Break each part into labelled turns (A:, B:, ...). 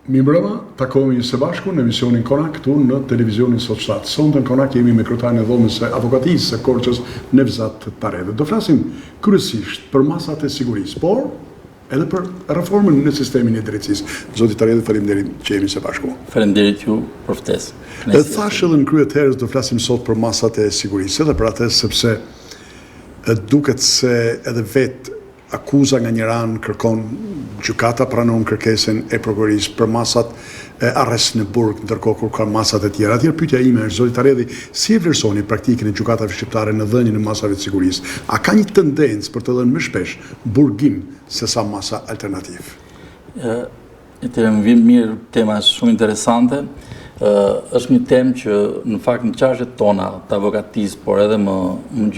A: Mi mbrëma, takohemi së bashku në emisionin Konak këtu në televizionin Sot 7. Sonte në Konak jemi me kryetarin e dhomës së avokatisë së Korçës Nevzat Taredhe. Do flasim kryesisht për masat e sigurisë, por edhe për reformën në sistemin e drejtësisë. Zoti Taredhe, faleminderit që jemi së bashku.
B: Faleminderit ju për ftesë.
A: E thash edhe në krye të herës do flasim sot për masat e sigurisë, edhe për atë sepse duket se edhe vetë akuza nga një ranë kërkon gjykata pranon kërkesën e prokurorisë për masat e arrest në burg, ndërkohë kur ka masat e tjera. Atëherë pyetja ime është, zoti Taredhi, si e vlerësoni praktikën e gjykatave shqiptare në dhënien e masave të sigurisë? A ka një tendencë për të dhënë më shpesh burgim se sa masa alternativ?
B: Më vjen mirë, tema është shumë interesante. Është një temë që në fakt në çështjet tona të avokatisë, por edhe më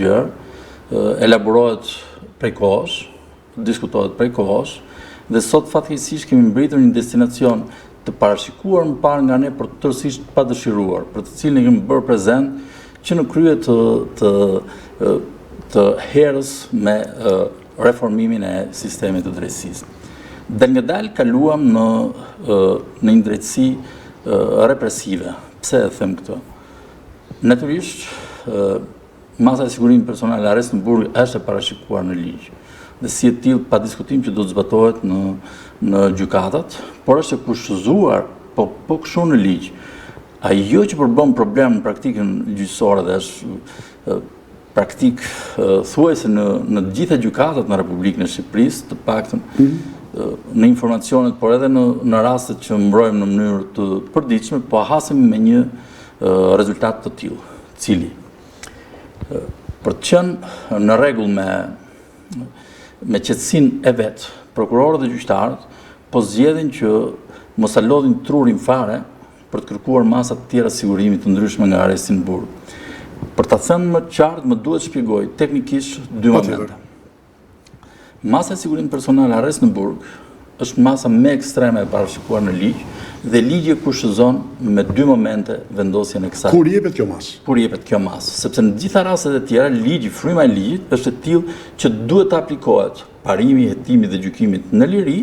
B: gjerë, elaborohet prej kohësh, diskutohet prej kohësh, dhe sot fatkeqësisht kemi mbritur një destinacion të parashikuar më parë nga ne, por tërësisht pa dëshiruar, për të cilin kemi bërë prezent që në krye të herës me reformimin e sistemit të drejtësisë. Dhe ngadalë kaluam në një drejtësi represive. Pse e them këtë? Natyrisht, masa e sigurimit personal e arrest në burg është e parashikuar në ligj. Dhe si e tillë pa diskutim që do të zbatohet në gjykatat, por është e kushtëzuar, po kështu në ligj. Ajo që përbën problem në praktikën gjyqësore dhe është praktikë thuajse në të gjitha gjykatat në Republikën e Shqipërisë, të paktën në informacionet, por edhe në rastet që mbrojmë në mënyrë të përditshme, po hasim me një rezultat të tillë, cili për të qenë në rregull me qetësinë e vet, prokurorët dhe gjyqtarët po zgjedhin që mos a lodhin trurin fare për të kërkuar masa të tjera sigurimi të ndryshme nga arresti në burg. Për ta thënë më qartë, më duhet shpjegoj teknikisht dy momente. Masa e sigurimit personal arrest në burg është masa më ekstreme e parashikuar në ligj dhe ligji kushtëzon me dy momente vendosjen e kësaj.
A: Kur jepet kjo masë?
B: Kur jepet kjo masë, sepse në gjitha rastet e tjera ligji, fryma e ligjit është e tillë që duhet të aplikohet parimi, hetimi dhe gjykimit në liri,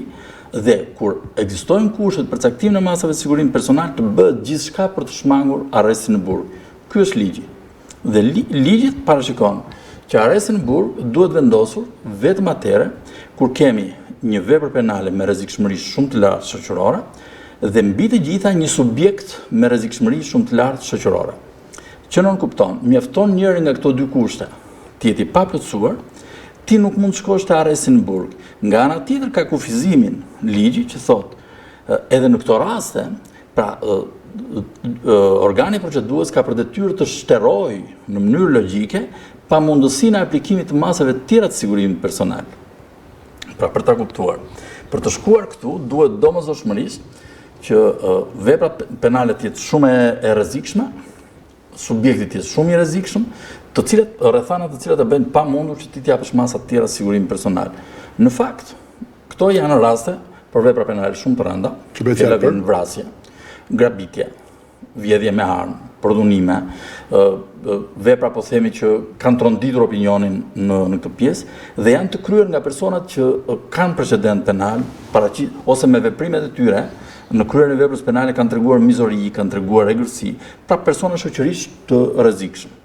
B: dhe kur ekzistojnë kushtet për caktimin e masave të sigurimit personal të bëhet gjithçka për të shmangur arrestin në burg. Ky është ligji. Dhe ligjit parashikon që arresti në burg duhet vendosur vetëm atëherë kur kemi një vepër penale me rrezikshmëri shumë të lartë shoqërore dhe mbi të gjitha një subjekt me rrezikshmëri shumë të lartë shoqërore. Që nën kupton, mjafton njëri nga këto dy kushte të jetë i paplotësuar, ti nuk mund të shkosh te arresti në burg. Nga ana tjetër ka kufizimin ligji që thotë edhe në këto raste, pra organi procedues ka për detyrë të shterojë në mënyrë logjike pamundësinë e aplikimit të masave të tjera të sigurimit personal. Pra për ta kuptuar, për të shkuar këtu duhet domosdoshmërisht që vepra penale të jetë shumë e rrezikshme, subjekti të jetë shumë i rrezikshëm, të cilat rrethana të cilat e bëjnë pamundur që ti të japësh masa të tjera sigurimi personal. Në fakt, këto janë raste për vepra penale shumë të rënda, që vjen vrasje, grabitje, vjedhje me armë, përdhunime, vepra po themi që kanë tronditur opinionin në këtë pjesë dhe janë të kryer nga personat që kanë precedent penal, ose me veprimet e tyre në kryerjen e veprës penale kanë treguar mizori, kanë treguar egërsi, pra persona shoqërisht të rrezikshëm.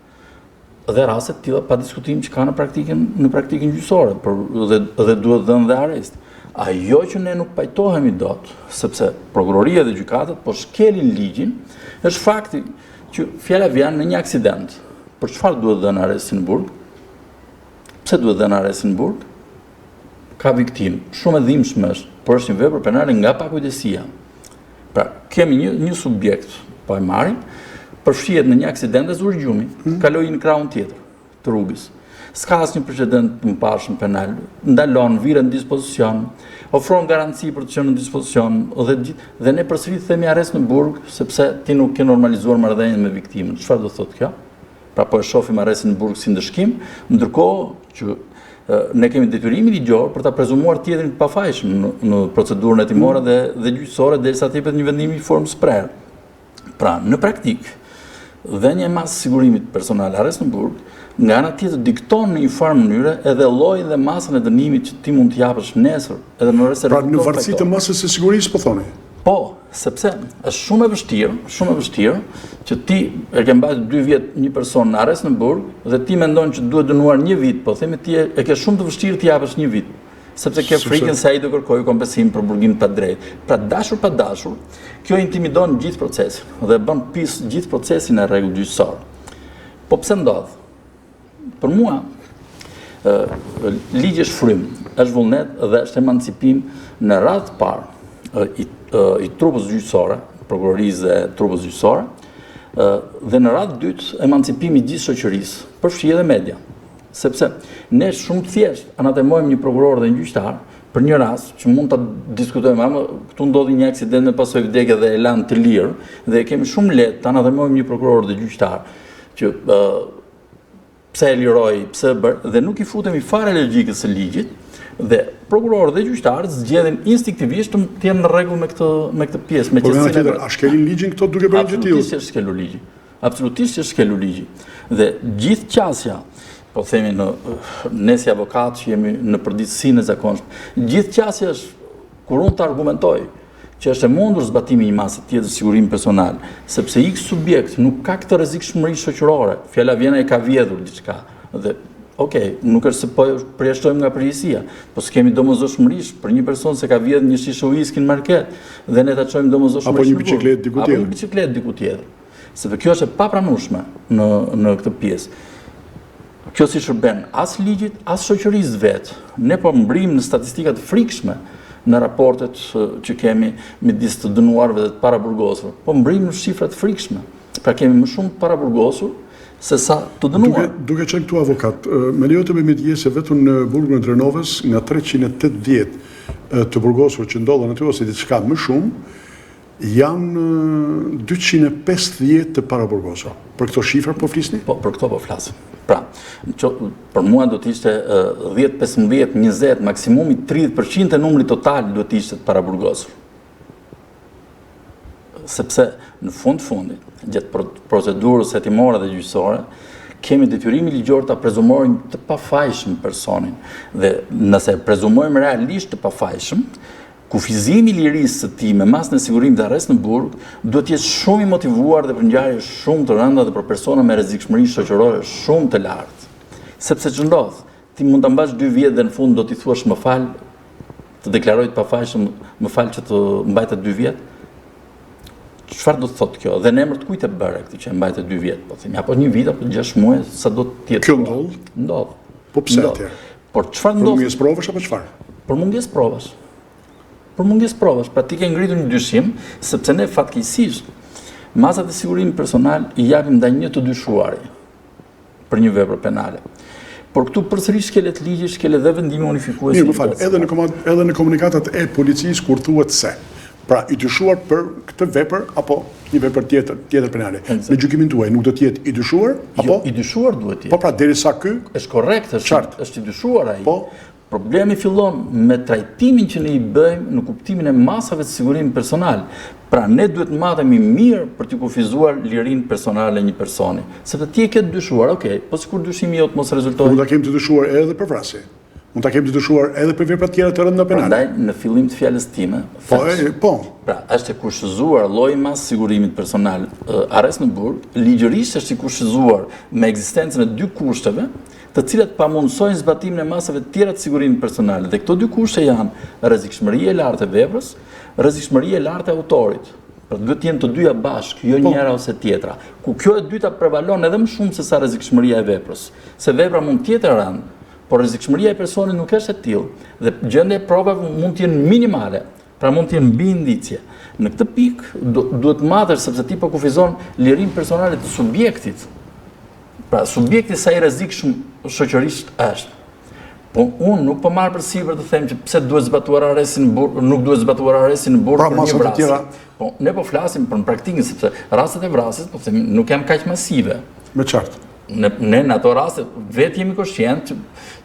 B: Dhe raste të tilla pa diskutim që ka në praktikën gjyqësore, dhe duhet dhënë dhe arrest. Ajo që ne nuk pajtohemi dot, sepse prokuroria dhe gjykatat po shkelin ligjin, është fakti që fjala vjen në një aksident. Për çfarë duhet dhënë arresti në burg? Pse duhet dhënë arresti në burg? Ka viktimë, shumë e dhimbshme është, por është një vepër penale nga pakujdesia. Pra, kemi një subjekt, po e marrim, përfshihet në një aksident dhe zuri gjumi, kaloi në krahun tjetër të rrugës. S'ka asnjë precedent të mëparshëm penal, ndalon, virën në dispozicion, ofron garanci për të qenë në dispozicion dhe ne përsëri themi arrest në burg sepse ti nuk ke normalizuar marrëdhënien me viktimën. Çfarë do thotë kjo? Pra po e shohim arrestin në burg si ndëshkim, ndërkohë që ne kemi detyrimin ligjor për ta prezumuar tjetrin të pafajshëm në procedurën hetimore dhe gjyqësore derisa të jepet një vendim i formës prerë. Pra, në praktikë, dhënia e masës sigurimit personal arrest në burg nga ana tjetër dikton në një farë mënyre edhe llojin dhe masën e dënimit që ti mund të japësh nesër, edhe në rreth.
A: Pra në varësi të masës së sigurisë po thoni.
B: Po, Sepse është shumë e vështirë që ti e ke mbajtur 2 vjet një person në arrest në burg dhe ti mendon që duhet dënuar 1 vit, po themi ti e ke shumë të vështirë t'i japësh 1 vit. Sepse ke frikën se ai do kërkojë kompensim për burgim pa drejtë. Pra dashur pa dashur, kjo intimidon gjithë procesin dhe bën pis gjithë procesin e rregull gjyqësor. Po pse ndodh? Për mua, ligji është frym, është vullnet dhe është emancipim në radhë të parë i trupës gjyqësore, prokurorisë dhe trupës gjyqësore, dhe në radhë dytë emancipimi i gjithë shoqërisë, përfshi edhe media. Sepse ne shumë thjesht anatemojmë një prokuror dhe një gjyqtar për një rast që mund ta diskutojmë, ama këtu ndodhi një aksident me pasojë vdekje dhe e lanë të lirë dhe kemi shumë lehtë të anatemojmë një prokuror dhe gjyqtar që pse e liroi, pse e bër dhe nuk i futemi fare logjikës së ligjit. Dhe prokurorët dhe gjyqtarët zgjedhin instinktivisht të jenë në rregull me këtë pjesë, me
A: qëtësinë. Por tjetër, a shkelin ligjin këto duke bërë gjë tillë?
B: Absolutisht është shkelur ligji. Absolutisht është shkelur ligji. Dhe gjithë qasja, po themi ne si avokatë që jemi në përditësinë e zakonshme, gjithë qasja është kur unë të argumentoj që është e mundur zbatimi i një mase tjetër sigurimi personal, sepse X subjekt nuk ka këtë rrezikshmëri shoqërore. Fjala vjen e ka vjedhur diçka dhe nuk është se po përjashtojmë nga përgjegjësia, po s'kemi domosdoshmërisht për një person se ka vjedhur një shishe uiski në market dhe ne ta çojmë domosdoshmërisht.
A: Apo një biçikletë diku tjetër.
B: Apo një biçikletë diku tjetër. Sepse kjo është e papranueshme në këtë pjesë. Kjo si shërben as ligjit, as shoqërisë vet. Ne po mbrim në statistika të frikshme në raportet që kemi midis të dënuarve dhe të paraburgosur. Po mbrim në shifra të frikshme. Pra kemi më shumë të paraburgosur se sa të dënuar.
A: Duke qenë këtu avokat, me lejo të bëjmë dije se vetëm në burgun e Drenovës nga 380 të burgosur që ndodhen aty ose diçka më shumë, janë 250 të paraburgosur. Për këto shifra po flisni?
B: Po, për këto po flasim. Pra, për mua do të ishte 10, 15, 20, maksimumi 30% e numrit total do të ishte të paraburgosur. Sepse në fundit, gjatë procedurës hetimore dhe gjyqësore, kemi detyrimin ligjor ta prezumojmë të pafajshëm personin. Dhe nëse prezumojmë realisht të pafajshëm, kufizimi i lirisë së tij me masën e sigurimit dhe arrest në burg duhet të jetë shumë i motivuar dhe për ngjarje shumë të rënda dhe për persona me rrezikshmëri shoqërore shumë të lartë. Sepse ç'ndodh, ndodh, ti mund ta mbash 2 vjet dhe në fund do t'i thuash më fal, të deklaroj të pafajshëm, më fal që të mbajtë 2 vjet. Çfarë do të thotë kjo? Dhe në emër të kujt e bëre këtë që e mbajtë 2 vjet? Po themi apo 1 vit apo 6 muaj, sa do të jetë?
A: Kjo ndodh?
B: Ndodh.
A: Po pse atje?
B: Por çfarë ndodh?
A: Për mungesë provash apo çfarë?
B: Për mungesë provash. Për mungesë provash, pra ti ke ngritur një dyshim, sepse ne fatkeqësisht masat e sigurimit personal i japim ndaj një të dyshuari për një vepër penale. Por këtu përsëri shkelet ligji, shkelet dhe vendimi unifikues.
A: Mirë, më fal, edhe në komunikatat e policisë kur thuhet se pra i dyshuar për këtë vepër apo një vepër tjetër penale. Në gjykimin tuaj nuk do të jetë i dyshuar apo?
B: Jo, i dyshuar duhet të jetë.
A: Po pra derisa ky
B: është korrekt, është i dyshuar ai.
A: Po.
B: Problemi fillon me trajtimin që ne i bëjmë në kuptimin e masave të sigurimit personal. Pra ne duhet matemi mirë për të kufizuar lirinë personale e një personi. Sepse ti e ke dyshuar, po sikur dyshimi jot mos rezultojë.
A: Mund ta kemi të dyshuar edhe për vrasje. Mund ta kemi të dyshuar edhe për vepra tjera të rënda penale.
B: Prandaj në fillim të fjalës time,
A: po.
B: Pra, është e kushëzuar lloji i mas sigurimit personal arrest në burg, ligjërisht është i kushëzuar me ekzistencën e 2 kushteve, të cilat pamundsojnë zbatimin e masave të tjera të sigurimit personal. Dhe këto 2 kushte janë rrezikshmëria e lartë e veprës, rrezikshmëria e lartë e autorit. Pra duhet të jenë të dyja bashkë, jo njëra ose tjetra. Ku kjo e dyta prevalon edhe më shumë se sa rrezikshmëria e veprës. Se vepra mund të jetë e rëndë, por rrezikshmëria e personit nuk është e tillë dhe gjendja e provave mund të jenë minimale. Pra mund të jenë mbi indicje. Në këtë pikë duhet matesh sepse ti po kufizon lirinë personale të subjektit. Pra subjekti sa i rrezikshëm shoqërisht është. Po unë nuk po marr përsipër të them që pse duhet zbatuar arrestin në burg, nuk duhet zbatuar arrestin në burg për një vrasje. Po ne po flasim për praktikën sepse rastet e vrasjes po them nuk janë kaq masive.
A: Me qartë.
B: Ne në ato raste vetë jemi koshient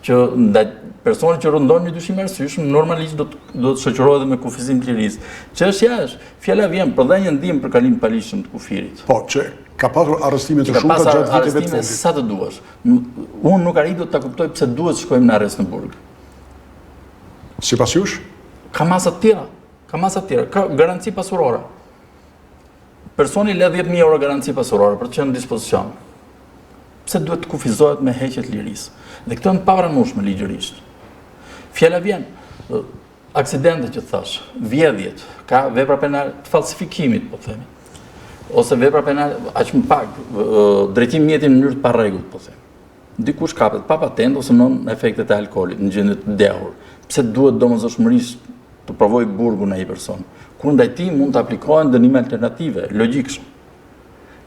B: që ndaj personit që rëndon një dyshim arsyeshëm normalisht do të shoqërohet me kufizim të lirisë. Çështja është, fjala vjen për dhënien ndihmë për kalim palishëm të kufirit.
A: Po, që ka pasur arrestime të shumta gjatë viteve të fundit.
B: Sa të duash. Unë nuk arritu ta kuptoj pse duhet të shkojmë në arrest në burg.
A: Sipas jush?
B: Ka masa të tjera. ka masa të tjera, ka garanci pasurore. Personi le 10.000 euro garanci pasurore për të qenë në dispozicion. Pse duhet të kufizohet me heqjet lirisë? Dhe këto janë papranueshme ligjërisht. Fjala vjen, aksidente që thash, vjedhjet, ka vepra penale të falsifikimit, po themi. Ose vepra penale aq më pak, drejtim mjeti në mënyrë të parregullt, po themi. Dikush kapet pa patent ose nën efektet e alkoolit në gjendje të dehur. Pse duhet domosdoshmërisht të provoj burgun ai person? Kur ndaj tij mund të aplikohen dënime alternative, logjikshëm.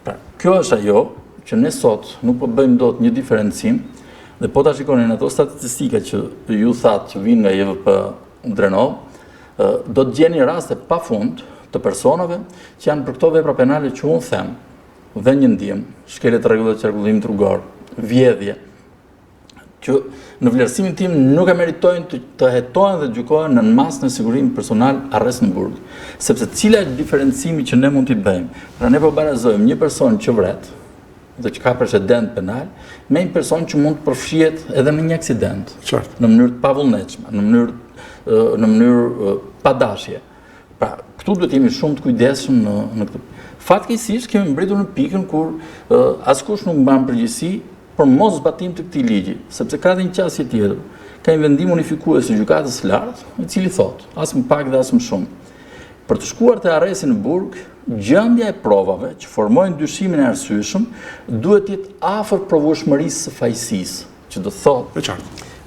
B: Pra, kjo është ajo që ne sot nuk po bëjmë dot një diferencim, dhe po ta shikoni në ato statistika që ju thatë që vinë nga JVP Drenov, do të gjeni raste pafund të personave që janë për këto vepra penale që unë them, dhe një ndjem, shkelje të rregullat qarkullimit rrugor, vjedhje, që në vlerësimin tim nuk e meritojnë të hetohen dhe gjykohen në masë në sigurim personal arrest në burg. Sepse cila është diferencimi që ne mund t'i bëjmë? Pra ne po barazojmë një person që vret dhe që ka precedent penal me një person që mund të përfshihet edhe me një aksident në mënyrë të pavullnetshme, në mënyrë pa dashje. Pra, këtu duhet jemi shumë të kujdesshëm në këtë. Fatkeqësisht kemi mbritur në pikën kur askush nuk mban përgjegjësi për mos zbatim të këtij ligji, sepse ka dhe një qasje tjetër. Ka një vendim unifikues të gjykatës së lartë, i cili thotë, as më pak dhe as më shumë, për të shkuar te arresti në burg, gjendja e provave që formojnë dyshimin e arsyeshëm duhet të jetë afër provueshmërisë së fajësisë, që do thotë,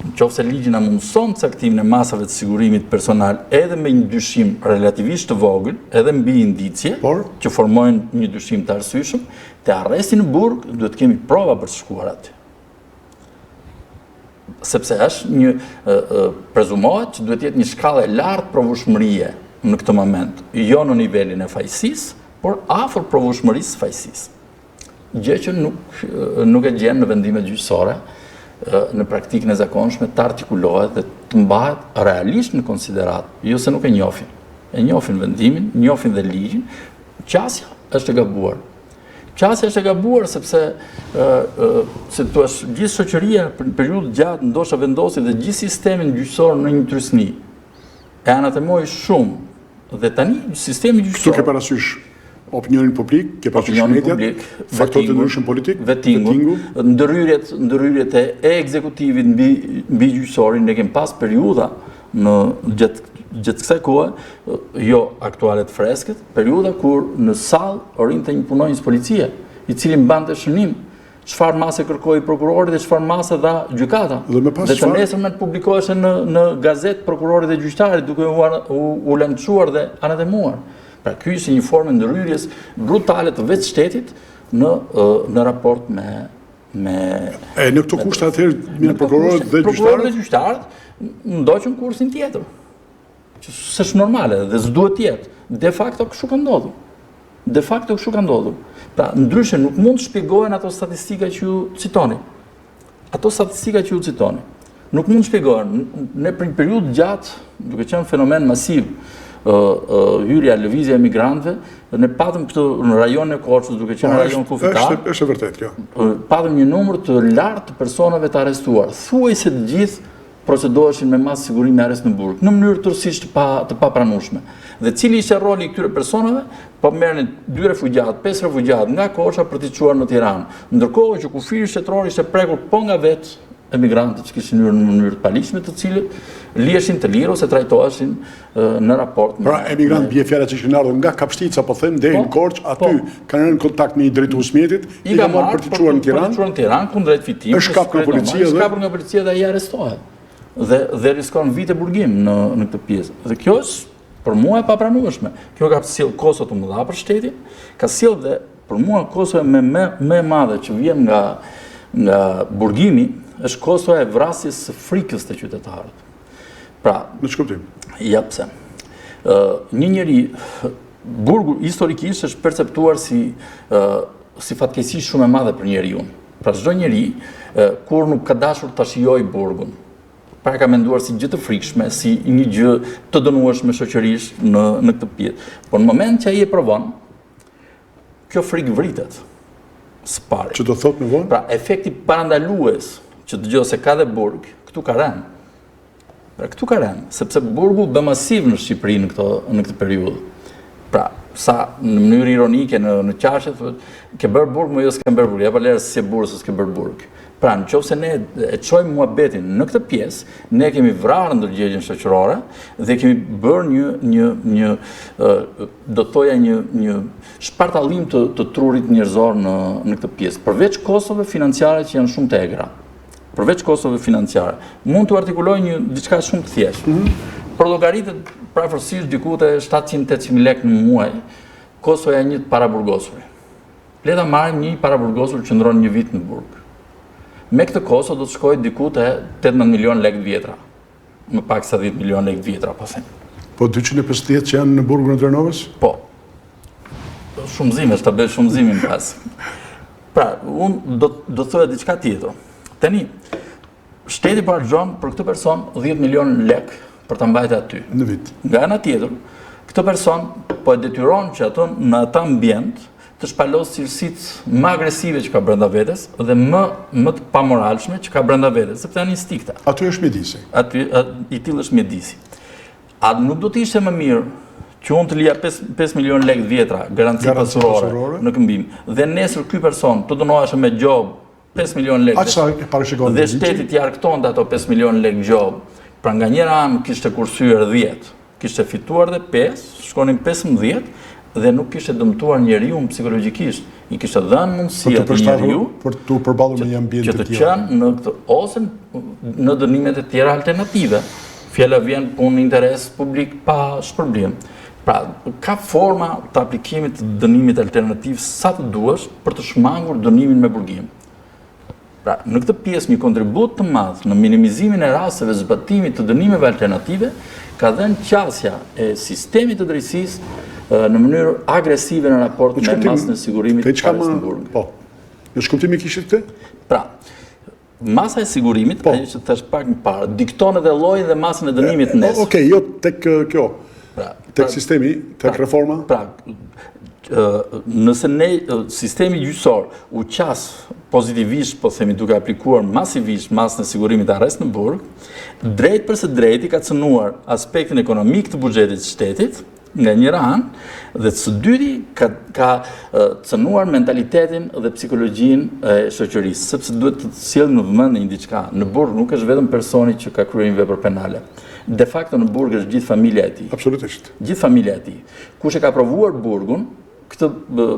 B: nëse ligji na mundson caktimin e masave të sigurimit personal edhe me një dyshim relativisht të vogël, edhe mbi indicje që formojnë një dyshim të arsyeshëm, te arresti në burg duhet kemi prova për të shkuar aty. Sepse është një prezumohet që duhet jetë një shkallë e lartë provueshmërie në këtë moment, jo në nivelin e fajësisë, por afër provueshmërisë së fajësisë. Gjë që nuk e gjen në vendimet gjyqësore, në praktikën e zakonshme të artikulohet dhe të mbahet realisht në konsiderat, jo se nuk e njohin. E njohin vendimin, njohin dhe ligjin, qasja është e gabuar. Qasja është e gabuar sepse se gjithë shoqëria për një periudhë gjatë ndoshta vendosi dhe gjithë sistemin gjyqësor në një trysni. E anatemoi shumë dhe tani sistemi gjyqësor.
A: Këtu ke parasysh opinionin publik, ke parasysh mediat, faktorët e ndryshëm politik,
B: vetingu, ndërhyrjet e ekzekutivit mbi gjyqësorin, ne kemi pas periudha në gjatë kësaj kohe, jo aktuale të freskët, periudha kur në sallë orinte një punonjës policie, i cili mbante shënim çfarë mase kërkoi prokurori dhe çfarë mase dha gjykata. Dhe të nesërmen publikoheshe në gazetë prokurori dhe gjyqtari duke u lançuar dhe anatemuar. Pra, ky ishte një formë ndërhyrjes brutale të vetë shtetit në raport me
A: në këto kushte atëherë mirë prokurorët dhe
B: gjyqtarët ndoqën kursin tjetër. Që s'është normale dhe s'duhet të jetë. De facto kështu ka ndodhur. Pra, ndryshe nuk mund të shpjegohen ato statistika që ju citoni. Nuk mund të shpjegohen. Ne për një periudhë gjatë, duke qenë fenomen masiv, hyrja lëvizja e migrantëve, ne patëm këtu në rajonin e Korçës, duke qenë rajon kufitar.
A: Është vërtet kjo.
B: Patëm një numër të lartë të personave të arrestuar. Thuajse të gjithë procedoheshin me masë sigurimi arrest në burg, në mënyrë tërësisht të papranueshme. Dhe cili ishte roli i këtyre personave? Po merrnin 2 refugjat, 5 refugjat nga Korça për t'i çuar në Tiranë. Ndërkohë që kufiri shtetror ishte prekur po nga vetë emigrantët që kishin hyrë në mënyrë të paligjshme, të cilët liheshin të lirë ose trajtoheshin në raport me.
A: Pra, emigrant bie fjala që kishin ardhur nga Kapshtica, po them, deri në Korçë, aty kanë rënë në kontakt me një drejtues mjetit, i ka marrë për të çuar në Tiranë.
B: Për të çuar në Tiranë kundrejt fitimit.
A: Është kapur nga
B: policia dhe ai arrestohet. Dhe riskon vite burgim në këtë pjesë. Dhe kjo është për mua e papranueshme. Kjo ka sjell kosto të mëdha për shtetin, ka sjell dhe për mua kosto më e madhe që vjen nga burgimi, është kosto e vrasjes së frikës të qytetarët. Pra,
A: në ç'kuptim?
B: Ja pse. Një njeri, burgu historikisht është perceptuar si fatkeqësi shumë e madhe për njeriu. Pra çdo njeri kur nuk ka dashur ta shijojë burgun, pra ka menduar si gjë të frikshme, si një gjë të dënueshme shoqërisht në këtë pjesë. Por në moment që ai e provon, kjo frikë vritet. Së pari.
A: Që do thotë në vonë?
B: Pra efekti parandalues që dëgjoj se ka dhe burg, këtu ka rënë. Pra këtu ka rënë, sepse burgu bë masiv në Shqipëri në këtë periudhë. Pra, sa në mënyrë ironike në qashe, ke bërë burg, më jo s'ke bërë burg, ja pa lërë si e burë, s'ke bërë burg. Pra, në qoftë se ne e çojmë muhabetin në këtë pjesë, ne kemi vrarë ndërgjegjen shoqërore dhe kemi bërë do të thoja një shpartallim të trurit njerëzor në këtë pjesë. Përveç kostove financiare që janë shumë të egra. Përveç kostove financiare, mund të artikuloj diçka shumë të thjeshtë. Për llogaritet prafërsisht diku te 700-800 lekë në muaj, kostoja e një paraburgosuri. Le ta marrim një paraburgosur që ndron një vit në burg. Me këtë kosto do të shkojë diku te 18 milion lekë vjetra. Më pak se 10 milion lekë vjetra, po them.
A: Po 250 që janë në burgun e Drenovës?
B: Po. Shumëzime, ta bëj shumëzimin pas. Pra, unë do thoya diçka tjetër. Tani, shteti harxhon për këtë person 10 milion lekë për ta mbajtur aty.
A: Në vit.
B: Nga ana tjetër, këtë person po e detyron që ato në atë ambient të shpalos cilësitë më agresive që ka brenda vetes dhe më të pamoralshme që ka brenda vetes, sepse janë instikta.
A: Aty është mjedisi.
B: Aty i tillë është mjedisi. A nuk do të ishte më mirë që unë të lija 5 milion lekë vjetra garanci pasurore në këmbim dhe nesër ky person të dënohej me gjob 5 milion lekë. Dhe shteti t'i arktonte ato 5 milion lekë gjob. Pra nga njëra anë kishte kursyer 10, kishte fituar dhe 5, shkonin 15 dhe nuk kishte dëmtuar njeriu psikologjikisht. I kishte dhënë mundësi atij njeriu
A: për të përballur me një ambient
B: të tillë. Që të qenë në këtë ose në dënimet e tjera alternative. Fjala vjen punë interes publik pa shpërblim. Pra, ka forma të aplikimit të dënimit alternativ sa të duash për të shmangur dënimin me burgim. Pra, në këtë pjesë një kontribut të madh në minimizimin e rasteve zbatimit të dënimeve alternative ka dhënë qasja e sistemit të drejtësisë në mënyrë agresive në raport me masën e sigurimit të burg.
A: Po. Në shkuptimi kishit këtë?
B: Pra, masa e sigurimit, ajo që thash pak më parë, dikton edhe llojin dhe masën e dënimit nesër.
A: Okej, jo tek kjo. Tek sistemi, tek reforma.
B: Pra, nëse sistemi gjyqësor u qas pozitivisht, po themi duke aplikuar masivisht masën e sigurimit arrest në burg, drejt përse drejti ka cënuar aspektin ekonomik të buxhetit të shtetit, nga njëra anë, dhe së dyti ka cënuar mentalitetin dhe psikologjinë e shoqërisë, sepse duhet të sjellë në vëmendje një diçka. Në burg nuk është vetëm personi që ka kryer një vepër penale. De facto në burg është gjithë familja e tij.
A: Absolutisht.
B: Gjithë familja e tij. Kush e ka provuar burgun, këtë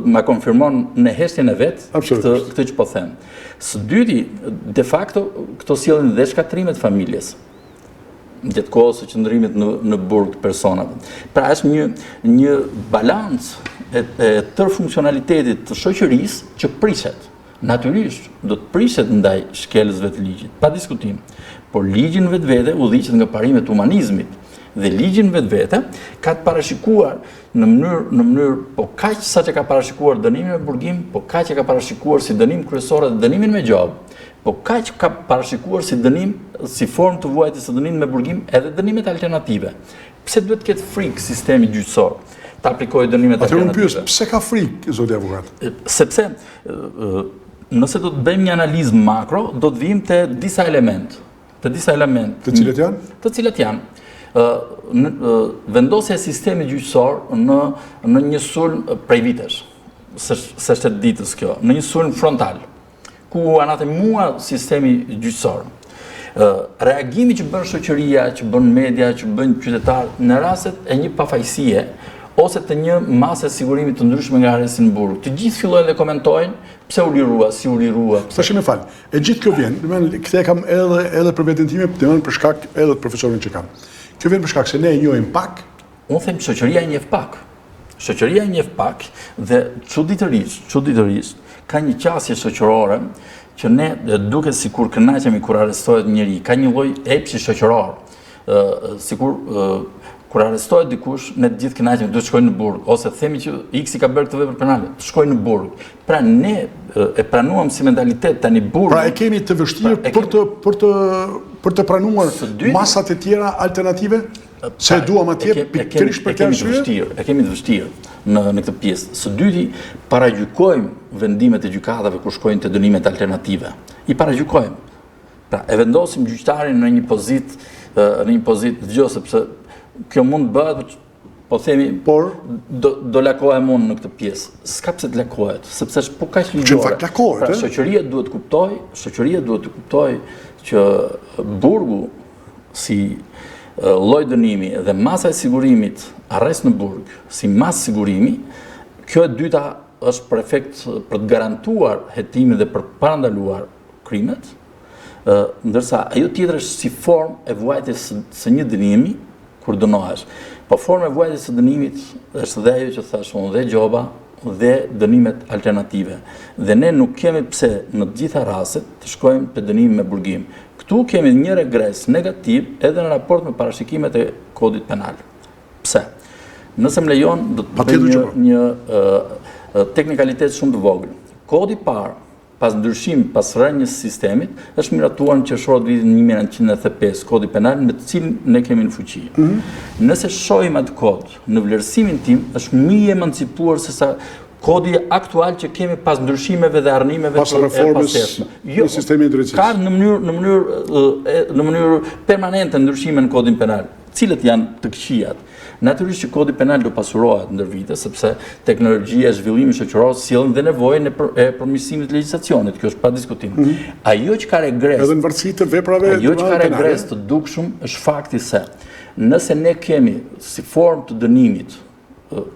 B: ma konfirmon në heshtjen e vet, këtë që po them. Së dyti, de facto, këto sjellin dhe shkatrimet familjes. Gjatë kohës së qëndrimit në burg të personave. Pra është një balancë e tërë funksionalitetit të shoqërisë që prishet. Natyrisht, do të prishet ndaj shkelësve të ligjit, pa diskutim. Por ligjin vetvete udhëhiqet nga parimet humanizmit. Dhe ligjin vetvete ka të parashikuar në mënyrë po kaq sa që ka parashikuar dënimin me burgim, po kaq që ka parashikuar si dënim kryesor dhe dënimin me gjob. Po kaq ka parashikuar si dënim, si formë të vuajtjes së dënimit me burgim edhe dënimet alternative. Pse duhet të ketë frikë sistemi gjyqësor të aplikojë dënimet alternative?
A: Atë unë pyes, pse ka frikë zoti avokat?
B: Sepse nëse do të bëjmë një analizë makro, do të vijmë te disa elementë.
A: Të cilët janë?
B: Të cilët janë. Vendosja e sistemit gjyqësor në një sulm prej vitesh, së 7 ditës kjo, në një sulm frontal, ku anatemua sistemi gjyqësor. Reagimi që bën shoqëria, që bën media, që bën qytetarë në rastet e një pafajësie ose të një masë e sigurimit të ndryshme nga arresti në burg. Të gjithë fillojnë dhe komentojnë pse u lirua, si u lirua.
A: Tash më fal. E gjithë kjo vjen, këtë e kam edhe për veten time, për shkak edhe të profesorin që kam. Kjo vjen për shkak se ne e njohim pak.
B: Unë them shoqëria e njeh pak. Shoqëria e njeh pak dhe çuditërisht ka një qasje shoqërore që ne duket sikur kënaqemi kur arrestohet njëri, ka një lloj epshi shoqëror. Sikur kur arrestohet dikush, ne të gjithë kënaqemi, duhet të shkojnë në burg, ose themi që X ka bërë këtë vepër penale, të shkojnë në burg. Pra ne e pranuam si mentalitet tani burg.
A: Pra e kemi të vështirë për të pranuar masat e tjera alternative? Se duam atje pikërisht për këtë arsye?
B: E kemi të vështirë në këtë pjesë. Së dyti, paragjykojmë vendimet e gjykatave kur shkojnë të dënimet alternative. I paragjykojmë. Pra, e vendosim gjyqtarin në një pozitë në një pozitë dëgjoj sepse kjo mund të bëhet, po themi, do lakohem unë në këtë pjesë. S'ka pse të lakohet, sepse është po kaq ligjore. Pra shoqëria duhet të kuptoj që burgu si lloj dënimi dhe masa e sigurimit, arrest në burg, si masë sigurimi, kjo e dyta është për efekt për të garantuar hetimin dhe për parandaluar krimet, ndërsa ajo tjetër është si formë e vuajtjes së një dënimi kur dënohesh. Po forma e vuajtjes së dënimit është dhe ajo që thash unë, dhe gjoba dhe dënimet alternative. Dhe ne nuk kemi pse në të gjitha rastet të shkojmë te dënimi me burgim. Këtu kemi një regres negativ edhe në raport me parashikimet e kodit penal. Pse? Nëse më lejon, do të bëj një teknikalitet shumë të vogël. Kodi i parë, pas ndryshim, pas rënjës sistemit, është miratuar në qershor të vitit 1995, kodi penal me të cilin ne kemi në fuqi. Nëse shohim atë kod, në vlerësimin tim, është më i emancipuar se sa kodi aktual që kemi pas ndryshimeve dhe arrimeve
A: pas reformës në sistemin drejtësisë.
B: Ka në mënyrë permanente ndryshime në kodin penal, cilët janë të këqijat. Natyrisht që kodi penal do pasurohet ndër vite, sepse teknologjia e zhvillimit shoqëror sjellën dhe nevojën e përmirësimit të legjislacionit, kjo është pa diskutim. Ajo që ka regres,
A: edhe në varësi të veprave,
B: ajo që ka regres të dukshëm është fakti se nëse ne kemi si formë të dënimit,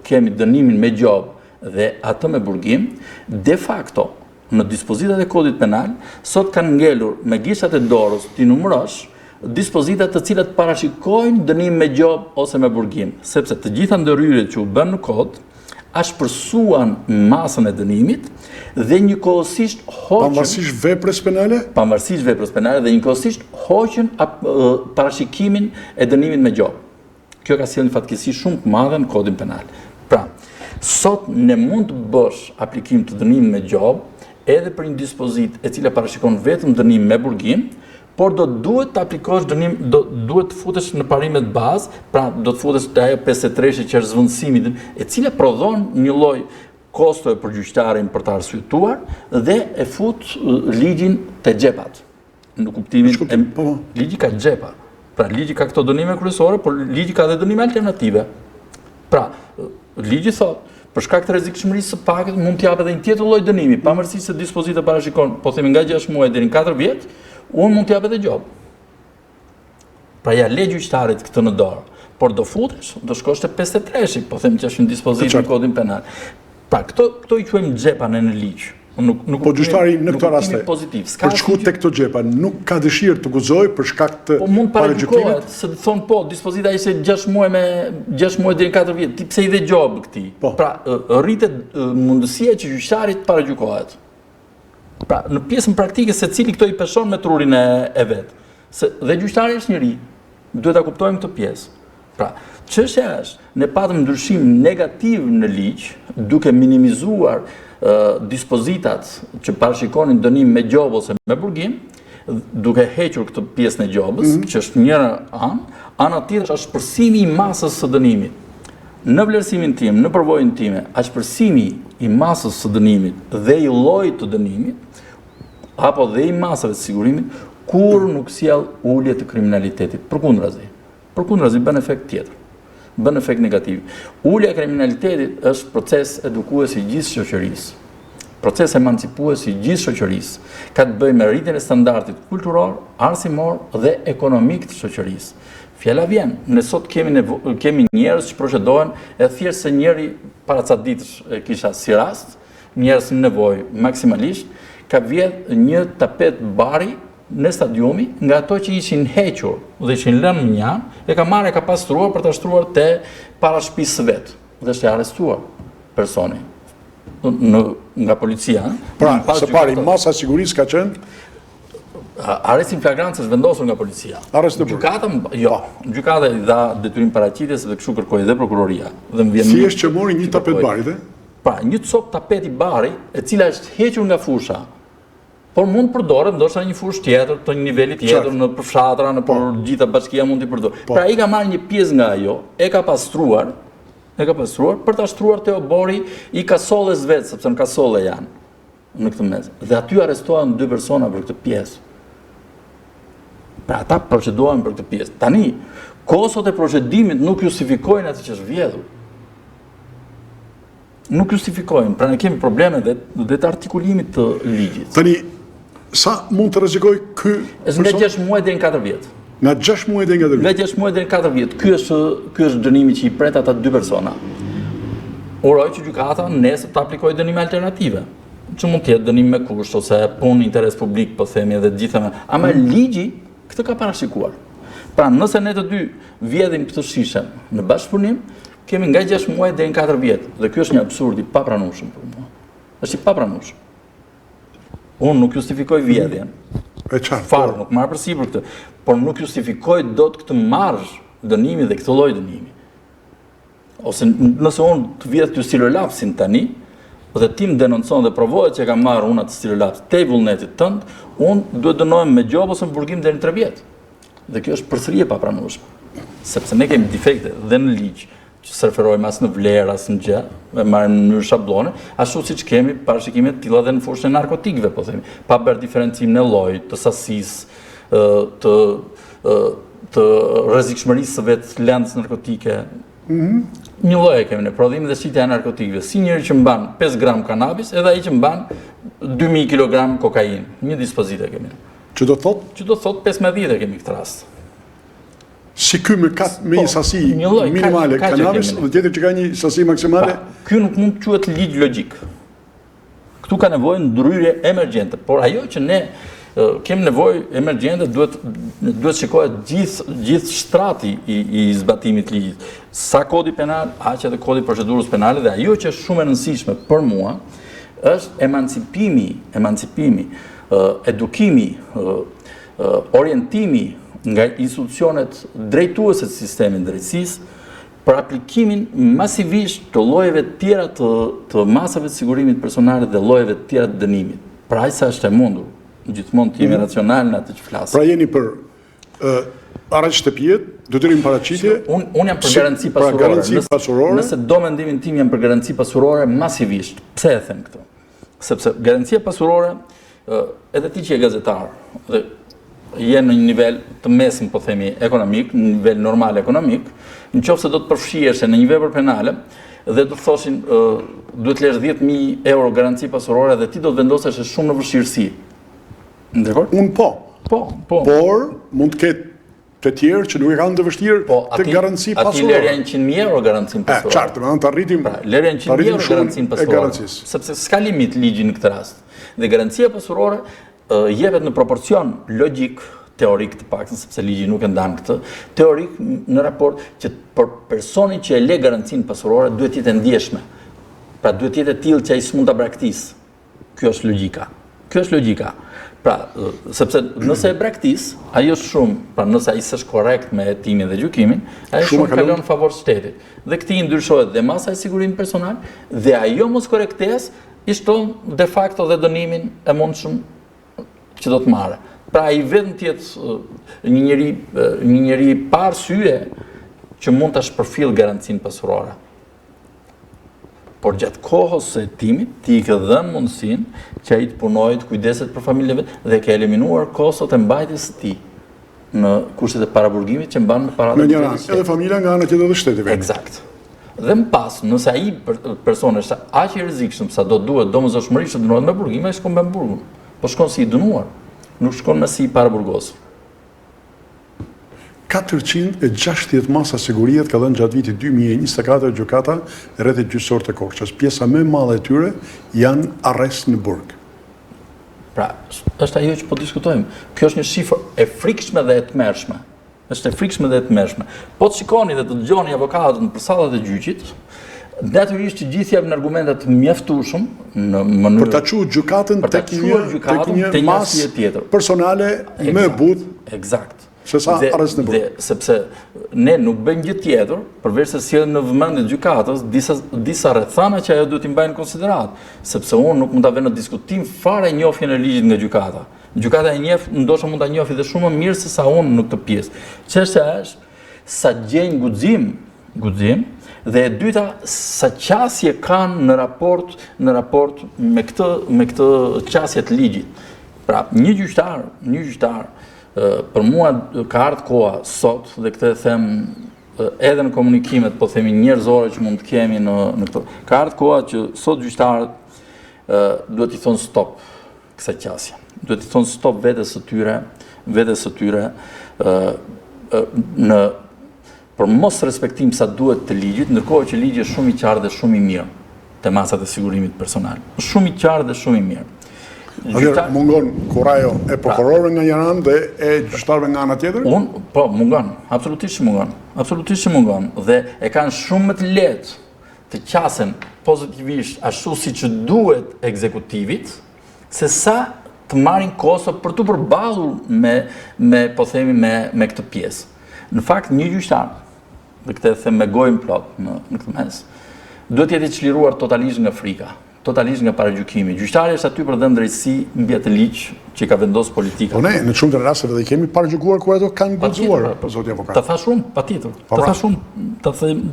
B: kemi dënimin me gjobë dhe atë me burgim, de facto në dispozitat e kodit penal sot kanë ngelur me gishtat e dorës ti numërosh dispozitat të cilat parashikojnë dënim me gjobë ose me burgim, sepse të gjitha ndërhyrjet që u bën në kod ashpërsuan masën e dënimit dhe njëkohësisht hoqën
A: pavarësisht veprës penale
B: dhe njëkohësisht hoqën parashikimin e dënimit me gjobë. Kjo ka sjellë një fatkeqësi shumë të madhe në kodin penal. Pra, sot ne mund të bësh aplikim të dënimit me gjobë edhe për një dispozitë e cila parashikon vetëm dënim me burgim, por do duhet të aplikosh dënim, duhet të futesh në parimet bazë, pra do të futesh te ajo 53 që është zvendësimi, e cila prodhon një lloj kosto për gjyqtarin për të arsyetuar dhe e fut ligjin te xhepat. Në kuptimin ligji ka xhepa. Pra ligji ka këto dënime kryesore, por ligji ka edhe dënime alternative. Pra, ligji thotë për shkak të rrezikshmërisë së pakët mund të jap edhe një tjetër lloj dënimi, pavarësisht se dispozita parashikon, po themi nga 6 muaj deri në 4 vjet, unë mund të jap edhe gjobë. Pra ja le gjyqtarit këtë në dorë, por do futesh, do shkosh te 53-shi, po themi që është një dispozitë në kodin penal. Pra këto i quajmë xhepa në ligj.
A: Po gjyqtari në këtë rast për shku tek këto xhepa nuk ka dëshirë të guxojë për shkak të
B: paragjykimit, se thon po dispozita ishte 6 muaj deri në 4 vjet, ti pse i dhe gjobë këtij? Pra rritet mundësia që gjyqtari të paragjykohet. Pra në pjesën praktike secili këto i peshon me trurin e vet. Dhe gjyqtari është njëri, duhet ta kuptojmë këtë pjesë. Pra, çështja është, ne patëm ndryshim negativ në ligj, duke minimizuar dispozitat që parashikonin dënim me gjobë ose me burgim, duke hequr këtë pjesën e gjobës, që është njëra ana tjetër është shpërsimi i masës së dënimit. Në vlerësimin tim, në përvojën time, shpërsimi i masës së dënimit dhe i llojit të dënimit, apo dhe i masave të sigurimit, kur nuk sjell ulje të kriminalitetit. Përkundrazi bën efekt tjetër. Bën efekt negativ. Ulja e kriminalitetit është proces edukues i gjithë shoqërisë. Proces emancipues i gjithë shoqërisë. Ka të bëjë me rritjen e standardit kulturor, arsimor dhe ekonomik të shoqërisë. Fjala vjen, ne sot kemi njerëz që procedohen e thjesht se njëri para ca ditësh e kisha si rast, njerëz në nevojë maksimalisht, ka vjedh një tapet bari në stadiumi, nga ato që ishin hequr dhe ishin lënë në njan, e ka marrë e ka pastruar për ta shtruar te para shtëpisë vet. Dhe është arrestuar personi nga policia.
A: Pra, së pari masa sigurisë ka qenë
B: arresti në flagrancë është vendosur nga policia. Gjykata i dha detyrim paraqitjes dhe kështu kërkoi dhe prokuroria. Dhe më vjen
A: thjesht që mori një tapet bari,
B: pra, një cop tapeti bari, e cila është hequr nga fusha. Por mund përdoret ndoshta një fushë tjetër, të një niveli tjetër, në përfshatra, në për gjitha bashkia mund t'i përdorë. Pra ai ka marrë një pjesë nga ajo, e ka pastruar për ta shtruar te obori i kasolles vet, sepse në kasolle janë në këtë mes. Dhe aty arrestohen 2 persona për këtë pjesë. Pra ata procedojnë për këtë pjesë. Tani, kostot e procedimit nuk justifikojnë atë që është vjedhur. Nuk justifikojnë, pra ne kemi probleme dhe të artikulimit të ligjit.
A: Tani, sa mund të rrezikoj ky
B: Nga 6 muaj deri në 4 vjet.
A: Nga 6 muaj deri në 4 vjet.
B: Nga 6 muaj deri në 4 vjet. Ky është dënimi që i pret ata 2 persona. Uroj që gjykata nesër të aplikojë dënime alternative, që mund të jetë dënim me kusht ose punë interes publik, po themi edhe të gjitha. Ama ligji këtë ka parashikuar. Pra nëse ne të dy vjedhim këtë shishe në bashkëpunim, kemi nga 6 muaj deri në 4 vjet. Dhe ky është një absurd i papranueshëm për mua. Është i papranueshëm. Unë nuk justifikoj vjedhjen. Farë, nuk marr përsipër këtë, por nuk justifikoj dot këtë marzh dënimi dhe këtë lloj dënimi. Ose nëse unë të vjedh të stilolapsin tani, dhe ti më denoncon dhe provohet që ka marrë unë atë stilolaps te vullnetit tënd, unë duhet dënohem me gjobë ose me burgim deri në 3 vjet. Dhe kjo është përsëri e papranueshme. Sepse ne kemi defekte dhe në ligj, që se referojmë as në vlerë, as në gjë, e marrim në mënyrë shablone, ashtu siç kemi parashikime të tilla dhe në fushën e narkotikëve, po themi, pa bërë diferencim në lloj, të sasisë, të rrezikshmërisë së vetë lëndës narkotike. Një lloj e kemi në prodhim dhe shitja e narkotikëve. Si njëri që mban 5 gram kanabis, edhe ai që mban 2000 kg kokainë. Një dispozit e kemi.
A: Që do thot
B: 15 e kemi këtë rast.
A: Si ky me një sasi minimale kanabis dhe tjetër që ka një sasi maksimale?
B: Ky nuk mund të quhet ligj logjik. Këtu ka nevojë ndryrje emergjente, por ajo që ne kemi nevojë emergjente duhet shikohet gjithë shtrati i zbatimit ligjit. Sa kodi penal, aq edhe kodi procedurës penale, dhe ajo që është shumë e rëndësishme për mua është emancipimi, edukimi, orientimi nga institucionet drejtuese të sistemit drejtësisë për aplikimin masivisht të llojeve të tjera të masave të sigurimit personale dhe llojeve të tjera të dënimit. Pra sa është e mundur, gjithmonë të jemi racional në atë që flasim.
A: Pra jeni për arreст shtëpie, detyrim paraqitje.
B: Unë jam për garanci pasurore. Nëse do mendimin tim jam për garanci pasurore masivisht. Pse e them këtë? Sepse garancia pasurore, edhe ti që je gazetar dhe je në një nivel të mesëm, po themi, ekonomik, në nivel normal ekonomik, nëse do të përfshihesh në një vepër penale dhe do të thoshin duhet të lësh 10.000 euro garanci pasurore dhe ti do të vendosesh shumë në vështirësi. Dekord?
A: Unë po. Por mund të ketë të tjerë që nuk e kanë të vështirë të garanci pasurore.
B: Ati lerja 100.000 euro garancin pasurore.
A: Qartë, të arritim
B: lerja 100.000 euro garancin pasurore. Sepse s'ka limit ligji në këtë rast. Dhe garancia pasurore jepet në proporcion logjik, teorik të paktën, sepse ligji nuk e ndan këtë, teorik në raport që për personin që e le garancinë pasurore duhet të jetë e ndjeshme. Pra duhet të jetë e tillë që ai s'mund ta braktisë. Kjo është logjika. Pra, sepse nëse e braktis, ajo është shumë, pra nëse ai s'është korrekt me hetimin dhe gjykimin, ajo shumë kalon në favor shtetit. Dhe këtij ndryshohet dhe masa e sigurimit personal dhe ajo mos korrektesë i shton de facto dhe dënimin e mundshëm që do të marrë. Pra ai vetëm të jetë një njeri pa arsye që mund ta shpërfill garancinë pasurore. Por gjatë kohës së hetimit, ti i ke dhënë mundësinë që ai të punojë, të kujdeset për familjen vet dhe ke eliminuar kostot e mbajtjes së tij në kushtet e paraburgimit që mban me paratë.
A: Në një rast, edhe familja nga ana tjetër dhe shteti vetë.
B: Eksakt. Dhe më pas, nëse ai person është aq i rrezikshëm sa do duhet domosdoshmërisht të dënohet me burgim, ai shkon me burgun. Po shkon si i dënuar, nuk shkon me si i paraburgos.
A: 460 masa sigurie ka dhënë gjatë vitit 2024 gjykata rreth gjyqësorë të Korçës. Pjesa më e madhe e tyre janë arrest në burg.
B: Pra, është ajo që po diskutojmë. Kjo është një shifër e frikshme dhe e tmerrshme. Po të shikoni dhe të dëgjoni avokatët në përsallat e gjyqit, natyrisht që gjithë japin argumente të mjaftueshëm në mënyrë
A: për ta çuar gjykatën tek një masë
B: tjetër
A: personale më e butë.
B: Eksakt.
A: Dhe
B: sepse ne nuk bëjmë gjë tjetër, përveç se sjellëm në vëmendje gjykatës disa rrethana që ajo duhet i mbajnë në konsiderat, sepse unë nuk mund ta vë në diskutim fare njohjen e ligjit nga gjykata. Gjykata e njeh, ndoshta mund ta njohë dhe shumë më mirë se sa unë në këtë pjesë. Çështja është sa gjejnë guxim dhe e dyta sa qasje kanë në raport me këtë qasje të ligjit. Pra, një gjyqtar për mua ka ardhur koha sot, dhe këtë e them edhe në komunikimet, po themi njerëzore që mund të kemi në këto. Ka ardhur koha që sot gjyqtarët duhet i thonë stop kësaj qasje. Duhet i thonë stop vetes së tyre në për mos respektim sa duhet të ligjit, ndërkohë që ligji është shumë i qartë dhe shumë i mirë te masat e sigurimit personal. Shumë i qartë dhe shumë i mirë.
A: Mungon kurajo e prokurorëve nga një anë dhe e gjyqtarëve nga ana tjetër?
B: Po, mungon, absolutisht mungon. Dhe e kanë shumë më të lehtë të qasen pozitivisht ashtu siç duhet ekzekutivit, se sa të marrin kohë për të përballur me këtë pjesë. Në fakt, një gjyqtar, dhe këtë e them me gojën plot në këtë mes, duhet jetë i çliruar totalisht nga frika, totalisht nga paragjykimi. Gjyqtari është aty për të dhënë drejtësi mbi atë ligj që ka vendosur politika.
A: Po ne në shumë të rasteve dhe kemi paragjykuar kur ato kanë guxuar, zoti avokat.
B: Ta thash unë, patjetër. Ta thash unë,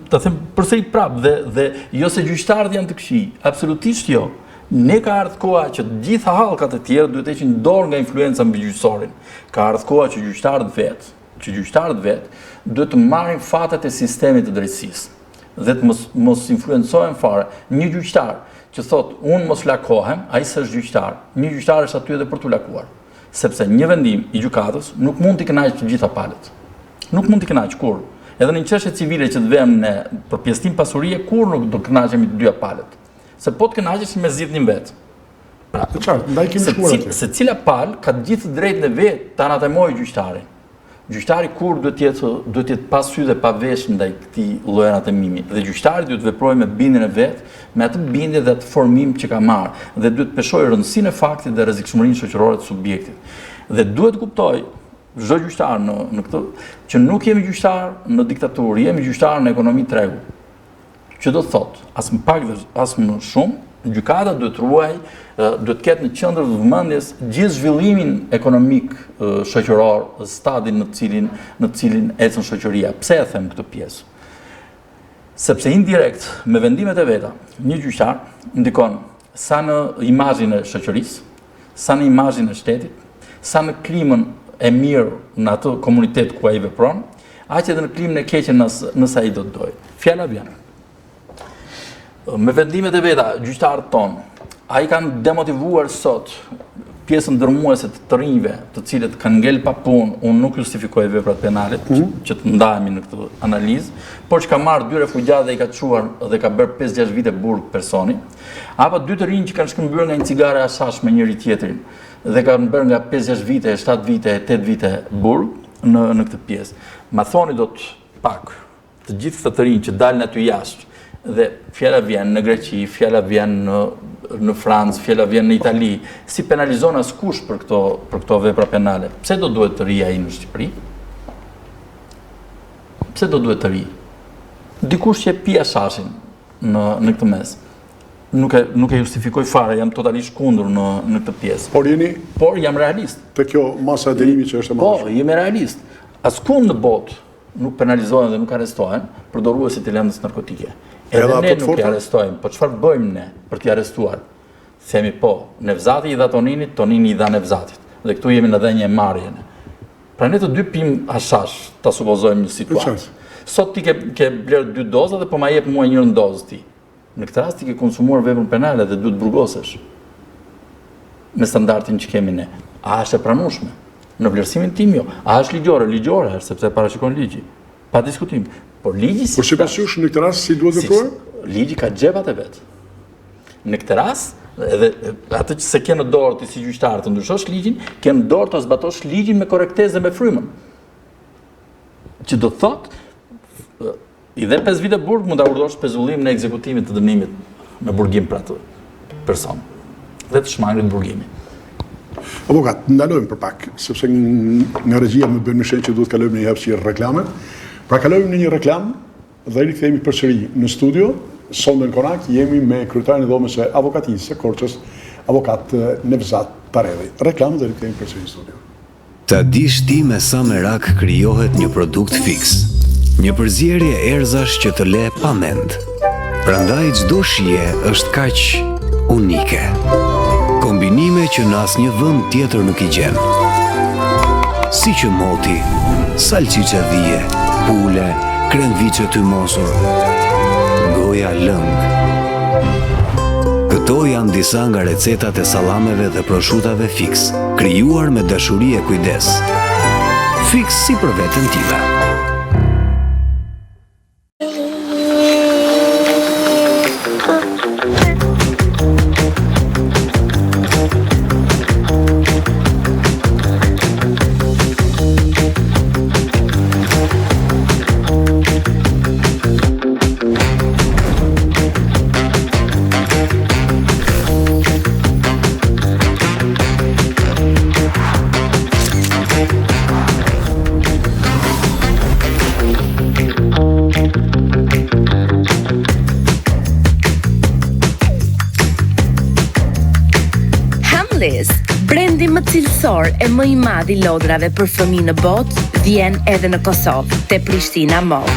B: ta them përsëri prapë dhe jo se gjyqtarët janë të këqij, absolutisht jo. Ne ka ardhur koha që të gjitha hallkat e tjera duhet të heqin dorë nga influenca mbi gjyqësorin. Ka ardhur koha që gjyqtarët vetë duhet të marrin fatet e sistemit të drejtësisë dhe të mos influencohen fare. Një gjyqtar që thot unë mos lakohem, ai s'është gjyqtar. Një gjyqtar është aty edhe për t'u lakuar. Sepse një vendim i gjykatës nuk mund t'i kënaqë të gjitha palët. Nuk mund t'i kënaqë kur. Edhe në një çështje civile që të vëmë ne për pjesëtim pasurie, kur nuk do kënaqemi të dyja palët. Se po të kënaqesh me zgjidhnin vet. Pra,
A: ndaj kemi shkuar aty.
B: Secila palë ka të gjithë drejtën e vet ta anatemojë gjyqtarin. Gjyqtari kur duhet jetë pas sy dhe pa vesh ndaj këtij lloji anatemimi. Dhe gjyqtari duhet veprojë me bindjen e vet, me atë bindje dhe atë formim që ka marrë, dhe duhet të peshojë rëndësinë e faktit dhe rrezikshmërinë shoqërore të subjektit. Dhe duhet kuptoj çdo gjyqtar në këtë që nuk jemi gjyqtar në diktaturë, jemi gjyqtar në ekonomi tregu. Që do të thotë, as më pak dhe as më shumë, gjykata duhet duhet ketë në qendër të vëmendjes gjithë zhvillimin ekonomik shoqëror, stadin në cilin ecën shoqëria. Pse e them këtë pjesë? Sepse indirekt, me vendimet e veta, një gjyqtar ndikon sa në imazhin e shoqërisë, sa në imazhin e shtetit, sa në klimën e mirë në atë komunitet ku ai vepron, aq edhe në klimën e keqe nëse ai do të dojë. Fjala vjen. Me vendimet e veta, gjyqtarët tonë, ai kanë demotivuar sot pjesën dërmuese të rinjve, të cilët kanë ngel pa punë. Unë nuk justifikoj veprat penale që të ndahemi në këtë analizë, por që ka marrë 2 refugjat dhe i ka çuar dhe ka bërë 5-6 vite burg personi, apo 2 të rinj që kanë shkëmbyer nga një cigare ashash me njëri tjetrin dhe kanë bërë nga 5-6 vite, 7 vite, 8 vite burg në këtë pjesë. Ma thoni do të pak të gjithë këta të rinj që dalin aty jashtë, dhe fjala vjen në Greqi, fjala vjen në Francë, fjala vjen në Itali, si penalizon askush për këto vepra penale. Pse do duhet të ri ai në Shqipëri? Pse do duhet të ri? Dikush që e pi ashashin në këtë mes. Nuk e justifikoj fare, jam totalisht kundër në këtë pjesë. Por jam realist.
A: Te kjo masa e dënimit që është e madhe.
B: Po, jam realist. Askund në botë nuk penalizohen dhe nuk arrestohen përdoruesit e lëndës narkotike. Edhe ne nuk i arrestojmë, po çfarë bëjmë ne për t'i arrestuar? Themi po, Nevzati i dha Toninit, Tonini i dha Nevzatit. Dhe këtu jemi në dhenjë e marrjene. Pra ne të dy pim hashash, ta supozojmë një situatë. Sot ti ke blerë 2 doza dhe po ma jep mua 1 dozë ti. Në këtë rast ti ke konsumuar veprën penale dhe duhet burgosesh. Me standardin që kemi ne. A është e pranueshme? Në vlerësimin tim jo. A është ligjore është sepse parashikon ligji. Pa diskutim. Por ligji
A: Por sipas jush në këtë rast si duhet vepruar?
B: Ligji ka xhepat e vet. Në këtë rast, edhe atë që se ke në dorë ti si gjyqtar të ndryshosh ligjin, ke në dorë të zbatosh ligjin me korrektezë dhe me frymën. Që do të thotë i dhe 5 vite burg mund ta urdhërosh pezullim në ekzekutimit të dënimit me burgim për atë person. Dhe të shmangët burgimin.
A: Avokat, ndalojmë për pak, sepse nga regjia më bën më shenjë që duhet kalojmë në një hapësirë reklame. Pra kalojmë në një reklam dhe rikthehemi përsëri në studio. Sonden Konak jemi me kryetarin e dhomës së avokatisë së Korçës, avokat Nevzat Tarelli. Reklam dhe rikthehemi përsëri në studio.
C: Ta dish ti me sa merak krijohet një produkt fiks. Një përzierje erëzash që të le pa mend. Prandaj çdo shije është kaq unike. Kombinime që në asnjë vend tjetër nuk i gjen. si që moti, salcice dhije, pule, krendvice të mosur, goja lëng. Këto janë disa nga recetat e sallameve dhe proshutave Fix, krijuar me dashuri e kujdes. Fix si për veten time.
D: Brendi më cilësor e më i madh i lodrave për fëmijë në botë vjen edhe në Kosovë, te Prishtina Mall.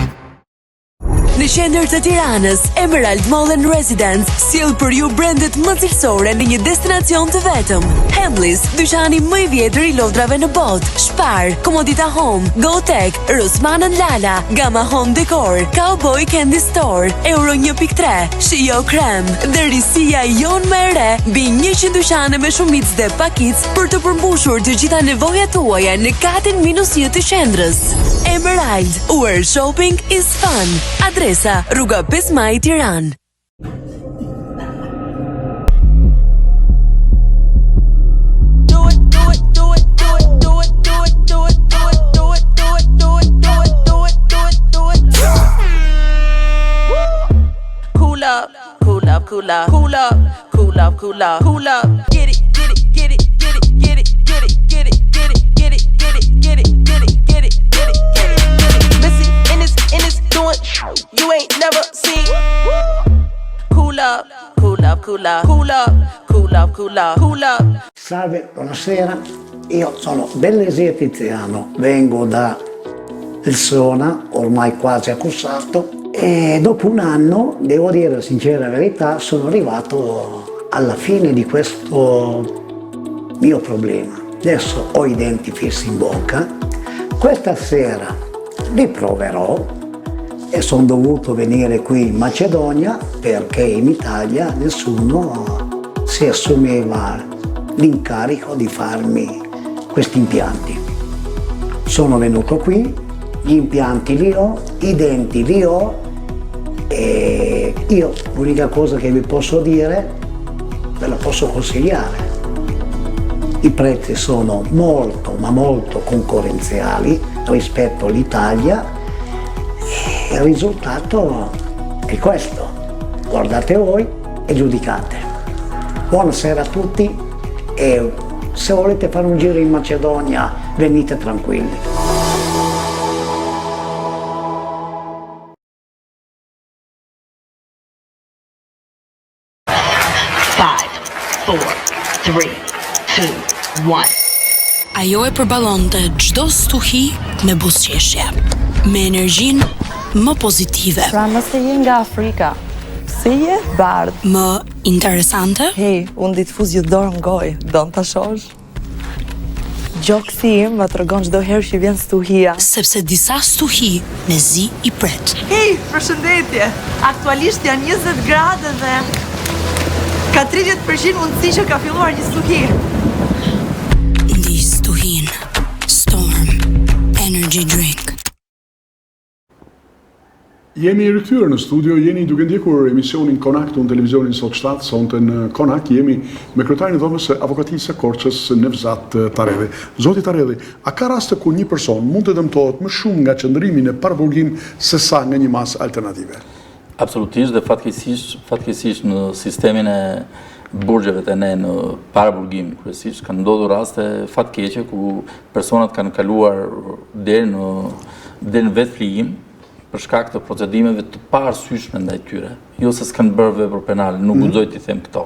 E: Në qendër të Tiranës, Emerald Mall and Residence sjell për ju brendet më cilësore në një destinacion të vetëm. Hamleys, dyqani më i vjetër i lodrave në botë. Spar, Comodita Home, GoTech, Rosman & Lala, Gamma Home Decor, Cowboy Candy Store, Euro 1.3, Shio Krem, dhe risia jon më e re, mbi 100 dyqane me shumicë dhe pakicë për të përmbushur të gjitha nevojat tuaja në katin -1 të qendrës. Emerald, where shopping is fun. Adresa Rruga 5 Maj, Tiranë. Cool up, cool up, cool up, cool up, cool up, cool up, cool up. Get it, get it, get it, get it, get it, get it, get it, get it, get it, get it, get it, get it, get it, get it, get it. Missy in this doing you ain't never seen. Cool up, cool up, cool up, cool up, cool up, cool up, cool up.
F: Salve, buonasera. Io sono Bellesi Tiziano, vengo da Elsona, ormai quasi accussato, e dopo un anno, devo dire la sincera verità, sono arrivato alla fine di questo mio problema. Adesso ho i denti fissi in bocca, questa sera li proverò e sono dovuto venire qui in Macedonia perché in Italia nessuno si assumeva l'incarico di farmi questi impianti. Sono venuto qui, gli impianti li ho, i denti li ho e io l'unica cosa che vi posso dire ve la posso consigliare. I prezzi sono molto ma molto concorrenziali rispetto all'Italia e il risultato è questo. Guardate voi e giudicate. Buonasera a tutti e se volete fare un giro in Macedonia venite tranquilli.
D: 4, 3, 2, 1.
E: Ajo e përballonte çdo stuhi me buzëqeshje, me energjinë më pozitive.
G: Pra nëse je nga Afrika, si je bardh,
E: më interesante.
G: Hej, unë ditë fuz ju dorë në gojë, don ta shosh? Gjoksi im më tregon çdo herë që vjen stuhia.
E: Sepse disa stuhi me zi i pret.
G: Hej, përshëndetje. Aktualisht janë 20 gradë dhe ka 30% mundësi që ka filluar një stuhi.
E: Ndi stuhin Storm Energy Drink.
A: Jemi rikthyer në studio, jeni duke ndjekur emisionin Konak në televizionin Sot 7, sonte në Konak jemi me kryetarin e dhomës së avokatisë së Korçës, Nevzat Taredhi. Zoti Taredhi, a ka raste ku një person mund të dëmtohet më shumë nga qëndrimi në paraburgim se sa nga një masë alternative?
B: Absolutisht dhe fatkeqësisht në sistemin e burgjeve të ne në paraburgim kryesisht kanë ndodhur raste fatkeqe ku personat kanë kaluar deri në vetë flijim për shkak të procedimeve të paarsyeshme ndaj tyre. Jo se s'kanë bërë vepër penale, nuk guxoj t'i them këto.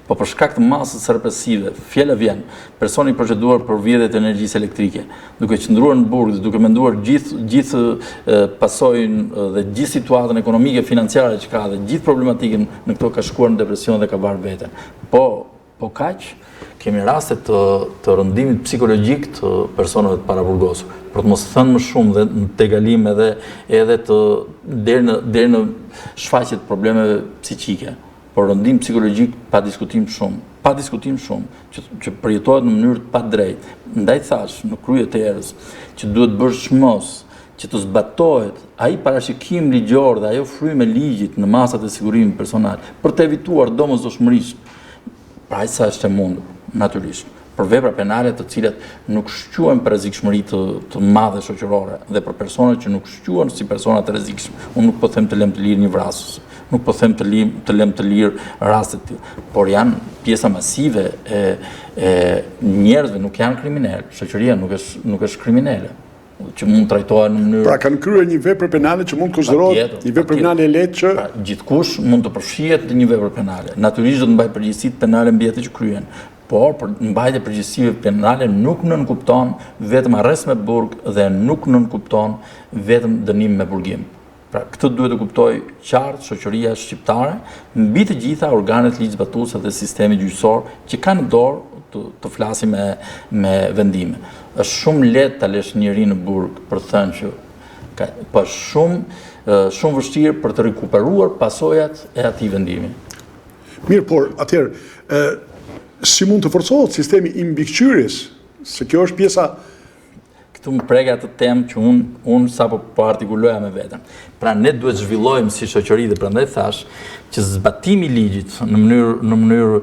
B: Po për shkak të masës represive, fjala vjen, personi proceduar për vjedhje të energjisë elektrike, duke qëndruar në burg dhe duke menduar gjithë pasojën dhe gjithë situatën ekonomike financiare që ka dhe gjithë problematikën në këto ka shkuar në depresion dhe ka varë veten. Po Po kaq, kemi raste të rëndimit psikologjik të personave të paraburgosur. Për të mos thënë më shumë dhe në tegalim edhe deri në shfaqje të problemeve psiqike. Por rëndim psikologjik pa diskutim shumë, që përjetohet në mënyrë të padrejtë. Ndaj thash në krye të erës që duhet bërë çmos, që të zbatohet ai parashikim ligjor dhe ajo frymë e ligjit në masat e sigurimit personal për të evituar domosdoshmërisht. Pra sa është e mundur, natyrisht, për vepra penale të cilat nuk shquhen për rrezikshmëri të madhe shoqërore dhe për persona që nuk shquhen si persona të rrezikshëm. Unë nuk po them të lëm të lirë një vrasës, nuk po them të lëm të lirë raste të tilla, por janë pjesa masive e njerëzve, nuk janë kriminalë. Shoqëria nuk është kriminale, që mund të trajtohet në mënyrë...
A: Pra kanë kryer një vepër penale që mund të konsiderohet një vepër penale e lehtë që...
B: Pra, gjithkush mund të përfshihet në një vepër penale. Natyrisht do të mbajë përgjegjësitë penale mbi atë që kryen. Por për mbajtje përgjegjësive penale nuk nënkupton vetëm arrest me burg dhe nuk nënkupton vetëm dënim me burgim. Pra, këtë duhet të kuptoj qartë shoqëria shqiptare, mbi të gjitha organet ligjzbatuese dhe sistemi gjyqësor që kanë dorë të flasim me vendime. Është shumë lehtë ta lesh njërin në burg për të thënë që po shumë vështirë për të rikuperuar pasojat e atij vendimi.
A: Mirë, por atëherë si mund të forcohet sistemi i mbikëqyrjes, se kjo është pjesa...
B: Këtu më prega atë temë që unë sapo po artikuloja me veten. Pra ne duhet zhvillojmë si shoqëri dhe prandaj thash që zbatimi i ligjit në mënyrë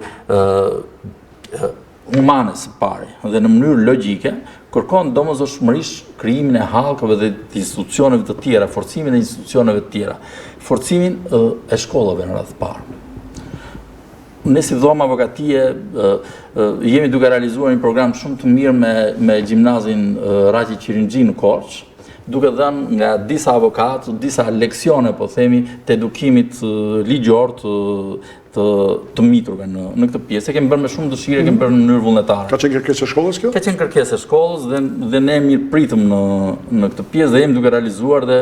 B: humane së pari dhe në mënyrë logjike kërkon domosdoshmërisht krijimin e hallkave dhe të institucioneve të tjera, forcimin e institucioneve të tjera, forcimin e shkollave në radhë të parë. Ne si dhoma avokatie jemi duke realizuar një program shumë të mirë me gjimnazin Raqi Qirinxhi në Korçë, duke dhënë nga disa avokatë, disa leksione, po themi, të edukimit ligjor të miturve në këtë pjesë. Kemi bërë me shumë dëshire, kemi bërë në mënyrë vullnetare.
A: Ka qenë kërkesë e shkollës kjo?
B: Ka qenë kërkesë e shkollës dhe ne mirë pritëm në këtë pjesë dhe jemi duke realizuar dhe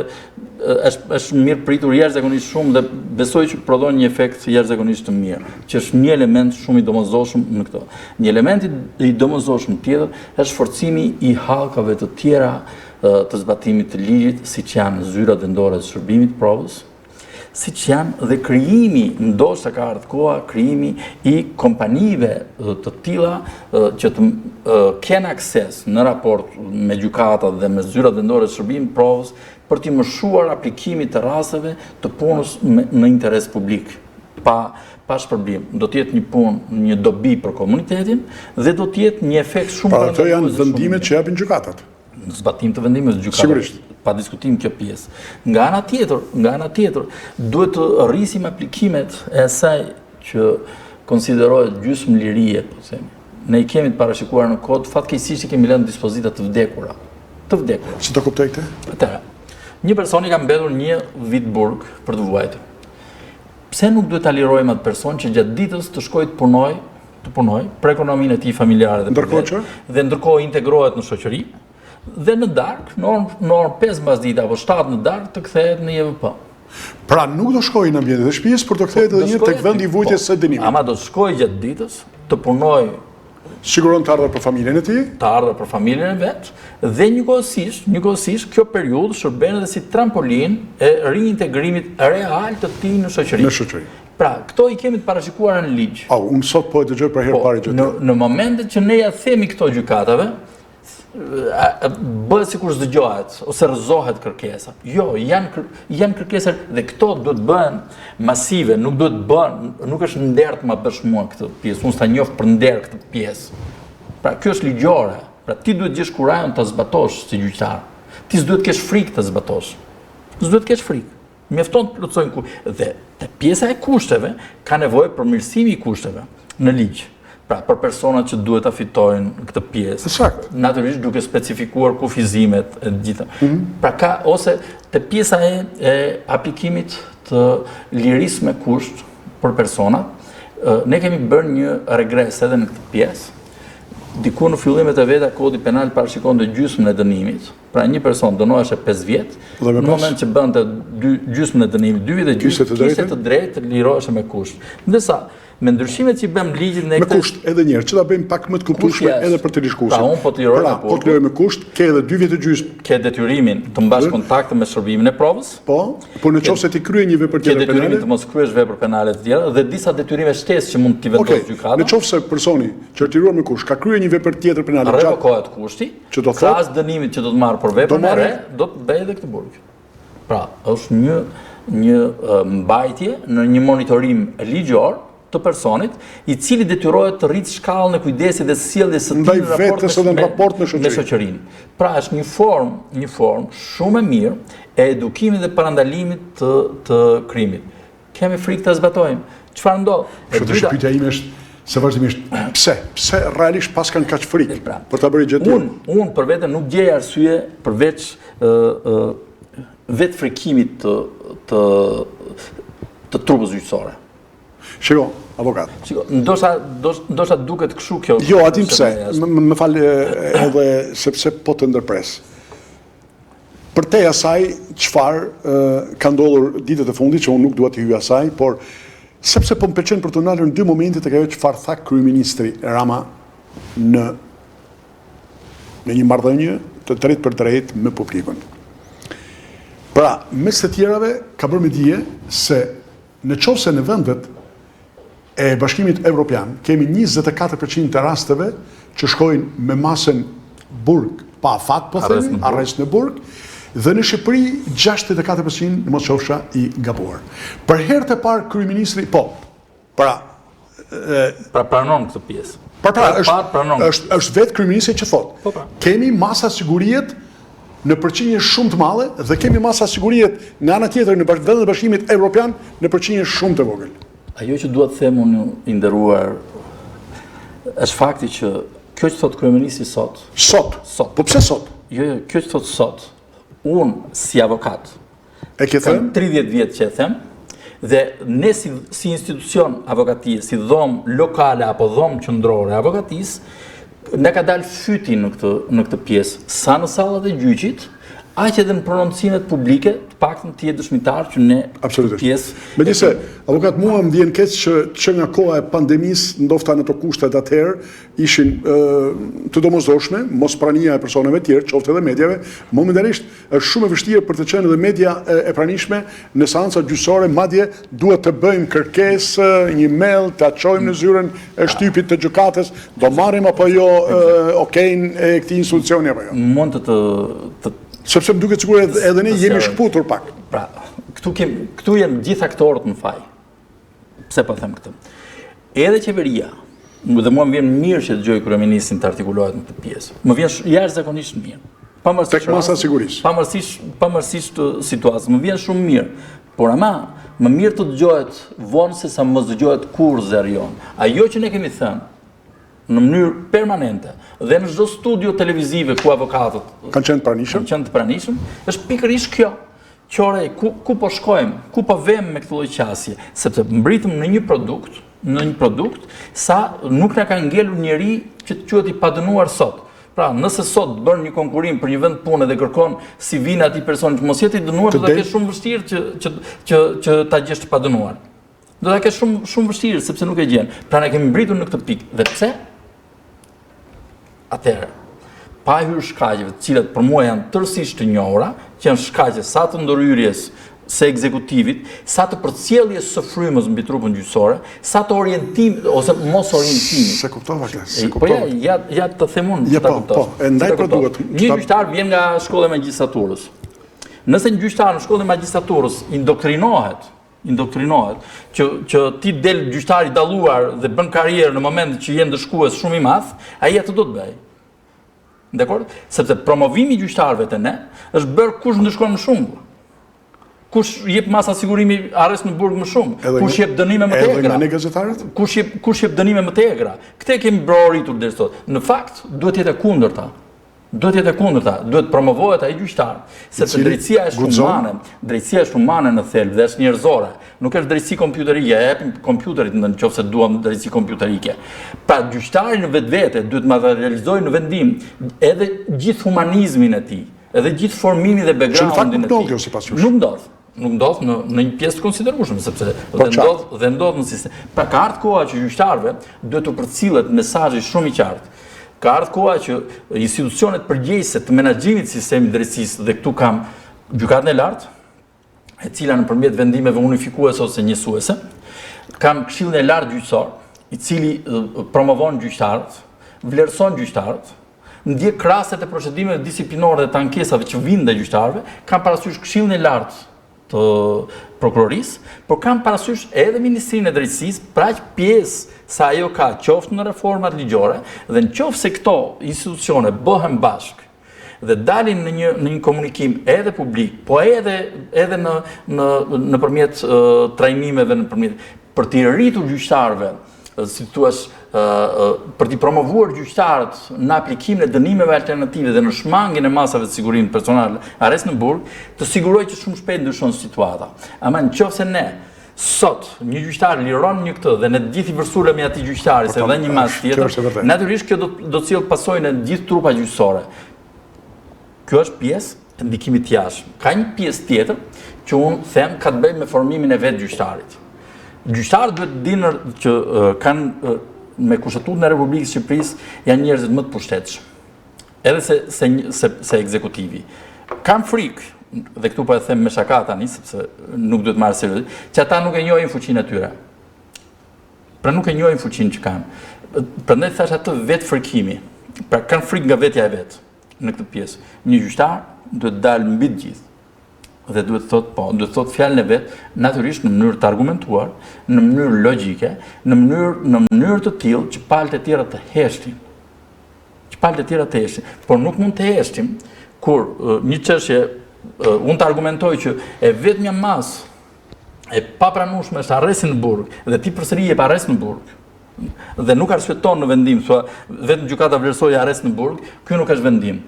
B: është mirë pritur jashtëzakonisht shumë dhe besoj që prodhon një efekt jashtëzakonisht të mirë, që është një element shumë i domosdoshëm në këtë. Një element i domosdoshëm tjetër është forcimi i hallkave të tjera të zbatimit të ligjit, siç janë zyrat vendore të shërbimit provës, siç janë dhe krijimi, ndoshta ka ardhur koha, krijimi i kompanive të tilla që të kenë akses në raport me gjykatat dhe me zyrat vendore të shërbimit provës për të mëshuar aplikimit të rasteve të punës në interes publik, pa shpërblim. Do të jetë një punë, një dobi për komunitetin dhe do të jetë një efekt shumë
A: pra ato janë vendimet që japin gjykatat.
B: Në zbatim të vendimeve të gjykatave. Pa diskutim kjo pjesë. Nga ana tjetër, duhet të rrisim aplikimet e asaj që konsiderohet gjysmëlirie, po themi. Ne i kemi të parashikuar në kod, fatkeqësisht i kemi lënë dispozita të vdekura.
A: Si të kuptoj këtë?
B: Atëra, një person i ka mbetur 1 vit burg për të vuajtur. Pse nuk duhet ta lirojmë atë person që gjatë ditës të shkojë të punoj për ekonominë e tij familjare dhe ndërkohë integrohet në shoqëri dhe në darkë, në orën 5 mbasdite apo 7 në darkë të kthehet në JVP.
A: Pra nuk do shkojë në ambientin e shtëpisë, por do kthehet edhe një tek vendi i vujtjes së dënimit.
B: Ama do të shkojë gjatë ditës, të punojë,
A: siguron të ardhur për familjen e tij,
B: të ardhur për familjen e vet dhe njëkohësisht kjo periudhë shërben edhe si trampolinë e riintegrimit real të tij në shoqëri. Pra, këto i kemi të parashikuara në ligj.
A: Unë sot po e dëgjoj për herë parë gjë.
B: Në momentet që ne ja themi këto gjykatave, bëhet sikur s'dëgjohet ose rrëzohet kërkesa. Jo, janë kërkesa dhe këto duhet bëhen masive, nuk është nder të ma bësh mua këtë pjesë, unë s'ta njoh për nder këtë pjesë. Pra, kjo është ligjore. Pra, ti duhet gjesh kurajon të zbatosh si gjyqtar. Ti s'duhet kesh frikë të zbatosh. S'duhet kesh frikë. Mjafton të plotsojnë dhe te pjesa e kushteve ka nevojë për mirësimi i kushteve në ligj. Pra, për personat që duhet ta fitojnë këtë pjesë. Natyrisht duke specifikuar kufizimet e gjitha. Pra ose te pjesa e aplikimit të lirisë me kusht për personat, ne kemi bërë një regres edhe në këtë pjesë. Diku në fillimet e veta kodi penal parashikonte gjysmën e dënimit. Pra një person dënoheshe 5 vjet, në moment që bënte gjysmën e dënimit 2 vjet e gjysmë, kishte të drejtë të liroheshe me kusht. Ndërsa Me ndryshimet që i bëjmë ligjit
A: me kusht edhe njerë, që ta bëjmë pak më të kuptueshme edhe për të rishkuesit.
B: Pra, unë po të liroj
A: po të liroj me kusht, ke edhe 2 vjet e gjysmë.
B: Ke detyrimin të mbash kontakte me shërbimin e provës.
A: Po në qoftë se ti krye një vepër tjetër penale.
B: Ke detyrimin të mos kryesh vepër penale të tjera dhe disa detyrime shtesë që mund t'i vendosë gjykata.
A: Në qoftë se personi që është liruar me kusht ka kryer një vepër tjetër penale,
B: revokohet kushti, krahas dënimit që do të marrë për veprën e re, do të bëjë edhe këtë burg. Pra, është një mbajtje në një monitorim ligjor të personit, i cili detyrohet të rritë shkallën e kujdesit dhe sjelljes së tij në raport me shoqërinë. Pra, është një formë shumë e mirë e edukimit dhe parandalimit të krimit. Kemi frikë të zbatojmë. Çfarë ndodh?
A: Pyetja ime është se vazhdimisht pse realisht pas kanë kaq frikë për ta bërë gjë të tillë.
B: Unë për veten nuk gjej arsye përveç vetë frikimit të trupës gjyqësore.
A: Shiko, avokat.
B: Ndoshta duket kështu kjo.
A: Jo, atim pse. Më fal edhe sepse po të ndërpres. Përtej asaj çfarë ka ndodhur ditët e fundit, që unë nuk dua të hyj asaj, por sepse po më pëlqen për të ndalur në 2 momente tek ajo çfarë tha kryeministri Rama në një marrëdhënie të drejtë për drejtë me publikun. Pra, mes të tjerave ka bërë me dije se në qoftë se në vendet e Bashkimit Evropian kemi 24% të rasteve që shkojnë me masën burg pa afat, po themi, arrest në burg, dhe në Shqipëri 64% në mos qofsha i gabuar. Për herë të parë kryeministri, pra
B: pranon këtë pjesë.
A: Është vetë kryeministri që thotë, kemi masa siguriet në përqindje shumë të madhe dhe kemi masa siguriet nga ana tjetër në vendet e Bashkimit Evropian në përqindje shumë të vogël.
B: Ajo që duhet të them unë i nderuar është fakti që kjo që thot kryeministri sot.
A: Po pse sot?
B: Jo, kjo që thot sot. Unë si avokat.
A: E ke thënë?
B: 30 vjet që e them dhe ne si institucion avokatie, si dhomë lokale apo dhomë qendrore avokatisë, ne ka dalë fyti në këtë pjesë, sa në sallat e gjyqit, aq edhe në prononcimet publike, të paktën të jetë dëshmitar që ne pjesë.
A: Megjithëse, avokat, mua më vjen keq që nga koha e pandemisë, ndofta në të kushtet atëherë ishin të domosdoshme, mos prania e personave tjerë, qoftë edhe medjave, momentarisht është shumë e vështirë për të qenë edhe media e pranishme në seanca gjyqësore, madje duhet të bëjmë kërkesë, një mail, ta çojmë në zyrën e shtypit të gjykatës, do marrim apo jo okejn e këtij institucioni apo jo.
B: Mund të
A: sepse më duket sikur edhe ne jemi shkputur pak.
B: Pra, këtu janë gjithë aktorët në faj. Pse po them këtë? Edhe qeveria, dhe mua më vjen mirë që dëgjoj kryeministrin të artikulohet në këtë pjesë. Më vjen jashtëzakonisht mirë.
A: Tek masa sigurisë.
B: Pavarësisht situatës, më vjen shumë mirë. Por ama, më mirë të dëgjohet vonë se sa mos dëgjohet kurrë zërion. Ajo që ne kemi thënë në mënyrë permanente dhe në çdo studio televizive ku avokatët
A: kanë qenë të pranishëm,
B: është pikërisht kjo. Qore, ku po shkojmë, ku po vëmë me këtë lloj qasje, sepse mbritëm në një produkt, sa nuk na ka ngelur njeri që të quhet i padënuar sot. Pra, nëse sot bën një konkurim për një vend pune dhe kërkon si vin atij personi që mos jetë i dënuar, do ta kesh shumë vështirë që ta gjesh të padënuar. Do ta kesh shumë vështirë sepse nuk e gjen. Pra ne kemi mbritur në këtë pikë. Dhe pse? Atëherë, pa hyrë shkaqeve, të cilat për mua janë tërësisht të njohura, që janë shkaqe sa të ndërhyrjes së ekzekutivit, sa të përcjelljes së frymës mbi trupën gjyqësore, sa të orientimit ose mos orientimit.
A: Se kuptova këtë.
B: Po ja të them unë, ta kuptoj.
A: Ndaj po duhet.
B: Një gjyqtar vjen nga shkolla e magjistraturës. Nëse një gjyqtar në shkollën e magjistraturës indoktrinohet që ti del gjyqtar i dalluar dhe bën karrierë në momentin që je ndëshkues shumë i madh, ai atë do të bëj. Dakor? Sepse promovimi i gjyqtarëve te ne është bërë kush ndeshkon më shumë. Kush jep masa sigurimi arrest në burg më shumë, kush jep dënime më të egra.
A: Edhe nga ne gazetarët?
B: Kush jep dënime më të egra. Këtë kemi bëroritur deri sot. Në fakt, duhet jetë kundërta. Duhet promovohet ai gjyqtar, sepse drejtësia është humane në thelb dhe është njerëzore. Nuk është drejtësi kompjuterike, ja japim kompjuterit nëse duam drejtësi kompjuterike. Pra gjyqtari në vetvete duhet materializojë në vendim edhe gjithë humanizmin e tij, edhe gjithë formimin dhe backgroundin e tij. Nuk ndodh. nuk ndodh në një pjesë të konsiderueshme, sepse dhe ndodh në sistem. Pra ka ardhur koha që gjyqtarëve duhet të përcillet mesazhi shumë i qartë. Ka ardhur koha që institucionet përgjegjëse të menaxhimit të sistemit drejtësisë, dhe këtu kam gjykatën e lartë, e cila nëpërmjet vendimeve unifikuese ose njësuese, kam Këshillin e lartë gjyqësor, i cili promovon gjyqtarët, vlerëson gjyqtarët, ndjek raste të procedimeve disiplinore dhe të ankesave që vinë ndaj gjyqtarëve, kam parasysh Këshillin e lartë të prokurorisë, por kam parasysh edhe Ministrinë e Drejtësisë, pra që pjesë sa ajo ka qoftë në reformat ligjore, dhe në qoftë se këto institucione bëhen bashkë dhe dalin në një komunikim edhe publik, po edhe nëpërmjet trajnimeve, për t'i rritur gjyqtarëve, si thuash, për t'i promovuar gjyqtarët në aplikimin e dënimeve alternative dhe në shmangjen e masave të sigurimit personal arrest në burg, të siguroj që shumë shpejt ndryshon situata. Ama nëse ne sot një gjyqtar liron një këtë dhe ne gjithë i vërsulemi atij gjyqtari se dhe një mas tjetër, natyrisht kjo do të sjellë pasojën e gjithë trupa gjyqësore. Kjo është pjesë e ndikimit të jashtëm. Ka një pjesë tjetër që unë them ka të bëjë me formimin e vetë gjyqtarit. Gjyqtarët duhet të dinë që kanë me Kushtetutën e Republikës së Shqipërisë janë njerëzit më të pushtetshëm. Edhe se ekzekutivi. Kam frikë, dhe këtu po e them me shaka tani, sepse nuk duhet marrë seriozisht, që ata nuk e njohin fuqinë e tyre. Pra nuk e njohin fuqinë që kanë. Prandaj thash atë vetë frikimi. Pra kanë frikë nga vetja e vet në këtë pjesë. Një gjyqtar duhet dalë mbi të gjithë. Dhe duhet thot fjalën e vet, natyrisht në mënyrë të argumentuar, në mënyrë logjike, në mënyrë të tillë që palët e tjera të heshtin. Por nuk mund të heshtim kur një çështje unë të argumentoj që e vetmja masë e papranueshme është arresti në burg dhe ti përsëri jep arrest në burg dhe nuk arsyeton në vendim, thua vetëm gjykata vlerësoi arrest në burg, ky nuk është vendim.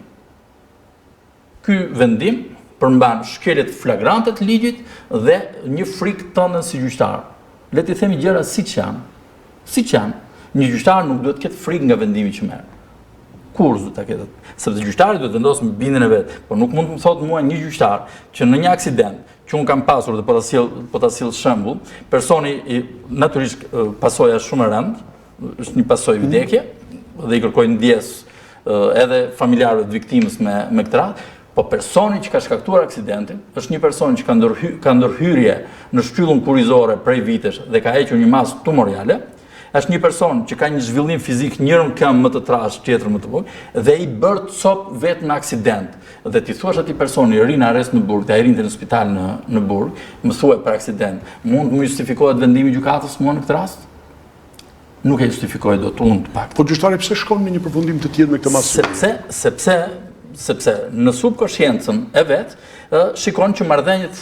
B: Ky vendim përmban shkeljet flagrante të ligjit dhe një frikë tënde si gjyqtar. Le të themi gjëra siç janë. Një gjyqtar nuk duhet të ketë frikë nga vendimi që merr. Kur do ta ketë? Sepse gjyqtari duhet të vendosë në bindjen e vet. Por nuk mund të më thotë mua një gjyqtar që në një aksident që un kam pasur dhe po ta sill shembull, personi natyrisht pasoja shumë e rëndë, është një pasojë vdekje dhe i kërkojnë ndjes edhe familjarëve të viktimës me këtë radhë. Po personi që ka shkaktuar aksidentin është një person që ka ndërhyrje në shtyllën kurrizore prej vitesh dhe ka hequr një masë tumoriale, është një person që ka një zhvillim fizik njërën këmbë më të trash, tjetër më të vogël dhe i bërë cop vetë në aksident. Dhe ti thuash atij personi rinë në arrest në burg, ai rinte në spital në burg, më thuaj për aksident, mund të më justifikohet vendimi i gjykatës mua në këtë rast? Nuk e justifikoj dot unë të paktën.
A: Po gjyqtari pse shkon në një përfundim të tillë me këtë masë?
B: Sepse në subkonsciencën e vet shikon që marrëdhëniet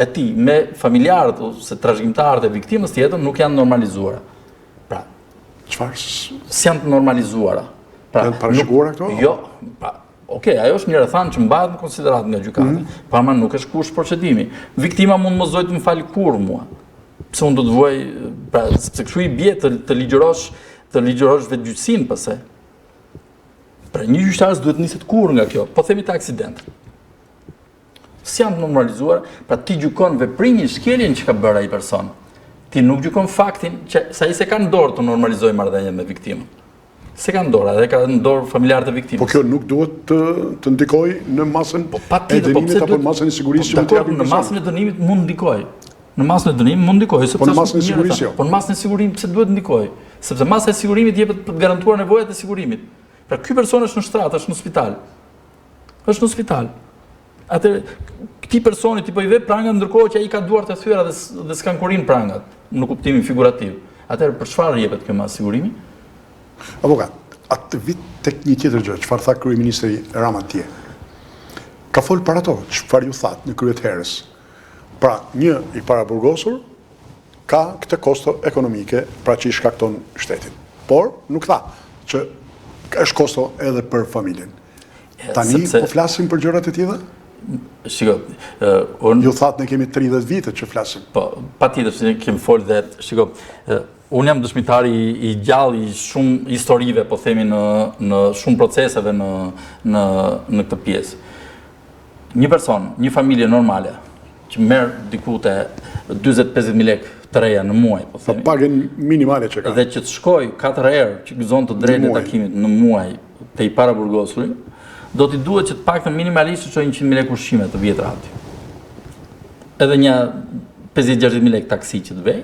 B: e tij me familjarët ose trashëgimtarët e viktimës tjetër nuk janë normalizuara. Pra,
A: çfarë?
B: S'janë të normalizuara. Pra,
A: janë parashikuara këto?
B: Jo, pra, okay, ajo është një rrethan që mbahet në konsiderat nga gjykata, por ama nuk është kusht procedimi. Viktima mund mos të më fal kur mua. Pse unë do të vuaj, pra, sepse kështu i bie të ligjërosh vetgjyqësinë pastaj. Pra një gjyqtar duhet niset kur nga kjo, po themi të aksident. S'janë të normalizuar, pra ti gjykon veprimin, shkeljen që ka bërë ai person. Ti nuk gjykon faktin që sa i se ka në dorë të normalizojë marrëdhënien me viktimën. Se ka në dorë, edhe ka në dorë familjarët e viktimës.
A: Po kjo nuk duhet të ndikojë në masën e dënimit apo në masën e sigurisë që mund të japë.
B: Në masën e dënimit mund ndikojë. Në masën e dënimit mund ndikojë, sepse
A: po në masën e sigurisë jo.
B: Po në masën e sigurimit pse duhet ndikojë? Sepse masa e sigurimit jepet për të garantuar nevojat e sigurimit. Pra ky person është në shtrat, është në spital. Atë këtij personi ti po i ve prangat ndërkohë që ai ka duart e thyera dhe s'kan kurin prangat, në kuptimin figurativ. Atëherë për çfarë jepet kjo masë sigurimi?
A: Avokat, atë vit tek një tjetër gjë, çfarë tha kryeministri Rama atje. Ka fol para to, çfarë ju thatë në kryet herës. Pra, një i paraburgosur ka këtë kosto ekonomike, pra që i shkakton shtetin. Por nuk tha që është kosto edhe për familjen. Tani po flasim për gjërat e tilla?
B: Shiko,
A: ju thatë ne kemi 30 vite që flasim.
B: Po, patjetër se kemi folë dhe shiko, unë jam dëshmitari i gjallë i shumë historive, po themi në shumë proceseve në këtë pjesë. Një person, një familje normale, që merr diku te 40-50.000 lekë të reja në muaj, po themi.
A: Pagën minimale që ka.
B: Dhe që të shkoj 4 herë që gëzon të drejtë takimit në muaj te i paraburgosuri, do t'i duhet që të paktën minimalisht të çojë 100.000 lekë ushqime të vjetra aty. Edhe një 50-60.000 lekë taksi që të vej,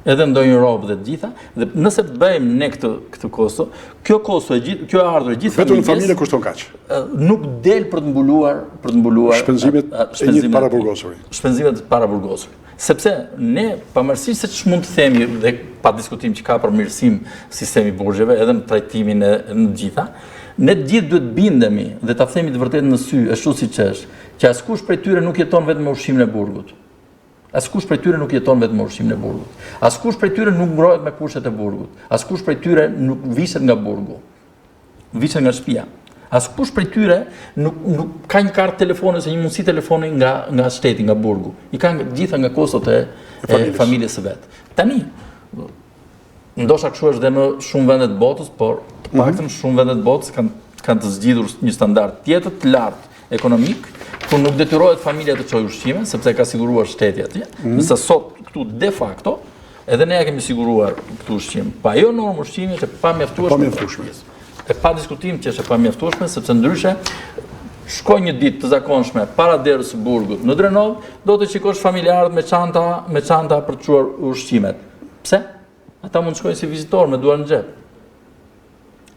B: edhe ndonjë robë dhe të gjitha, dhe nëse të bëjmë ne këtë kosto, kjo kosto kjo ardhur e gjithë
A: vetëm në familje kushton kaq.
B: Nuk del për të mbuluar
A: shpenzimet e një paraburgosuri.
B: Shpenzimet e paraburgosuri. Sepse ne, pavarësisht se ç'mund të themi dhe pa diskutim që ka përmirësim sistemi burgjeve edhe në trajtimin e në gjitha, ne të gjithë duhet bindemi dhe ta themi të vërtetë në sy, ashtu siç është, që askush prej tyre nuk jeton vetëm me ushqimin e burgut. Askush prej tyre nuk jeton vetëm me ushqimin e burgut. Askush prej tyre nuk ngrohet me kushtet e burgut. Askush prej tyre nuk viset nga burgu. Viset nga shtëpia. Askush prej tyre nuk ka një kartë telefoni ose një mundësi telefoni nga shteti, nga burgu. I kanë gjitha nga kostot e familjes së vet. Tani, ndoshta kështu është dhe në shumë vende të botës, por të paktën shumë vende të botës kanë të zgjidhur një standard tjetër të lartë ekonomik, ku nuk detyrohet familja të çojë ushqime, sepse ka siguruar shteti atje. Nëse sot këtu de facto edhe ne ja kemi siguruar këtu ushqim. Pa jo normë ushqimi që pa mjaftueshme. E pa diskutim që është e pa mjaftueshme, sepse ndryshe shkoj një ditë të zakonshme para derës së burgut në Drenov, do të shikosh familjarët me çanta për të çuar ushqimet. Pse? Ata mund të shkojnë si vizitor me duar në xhep.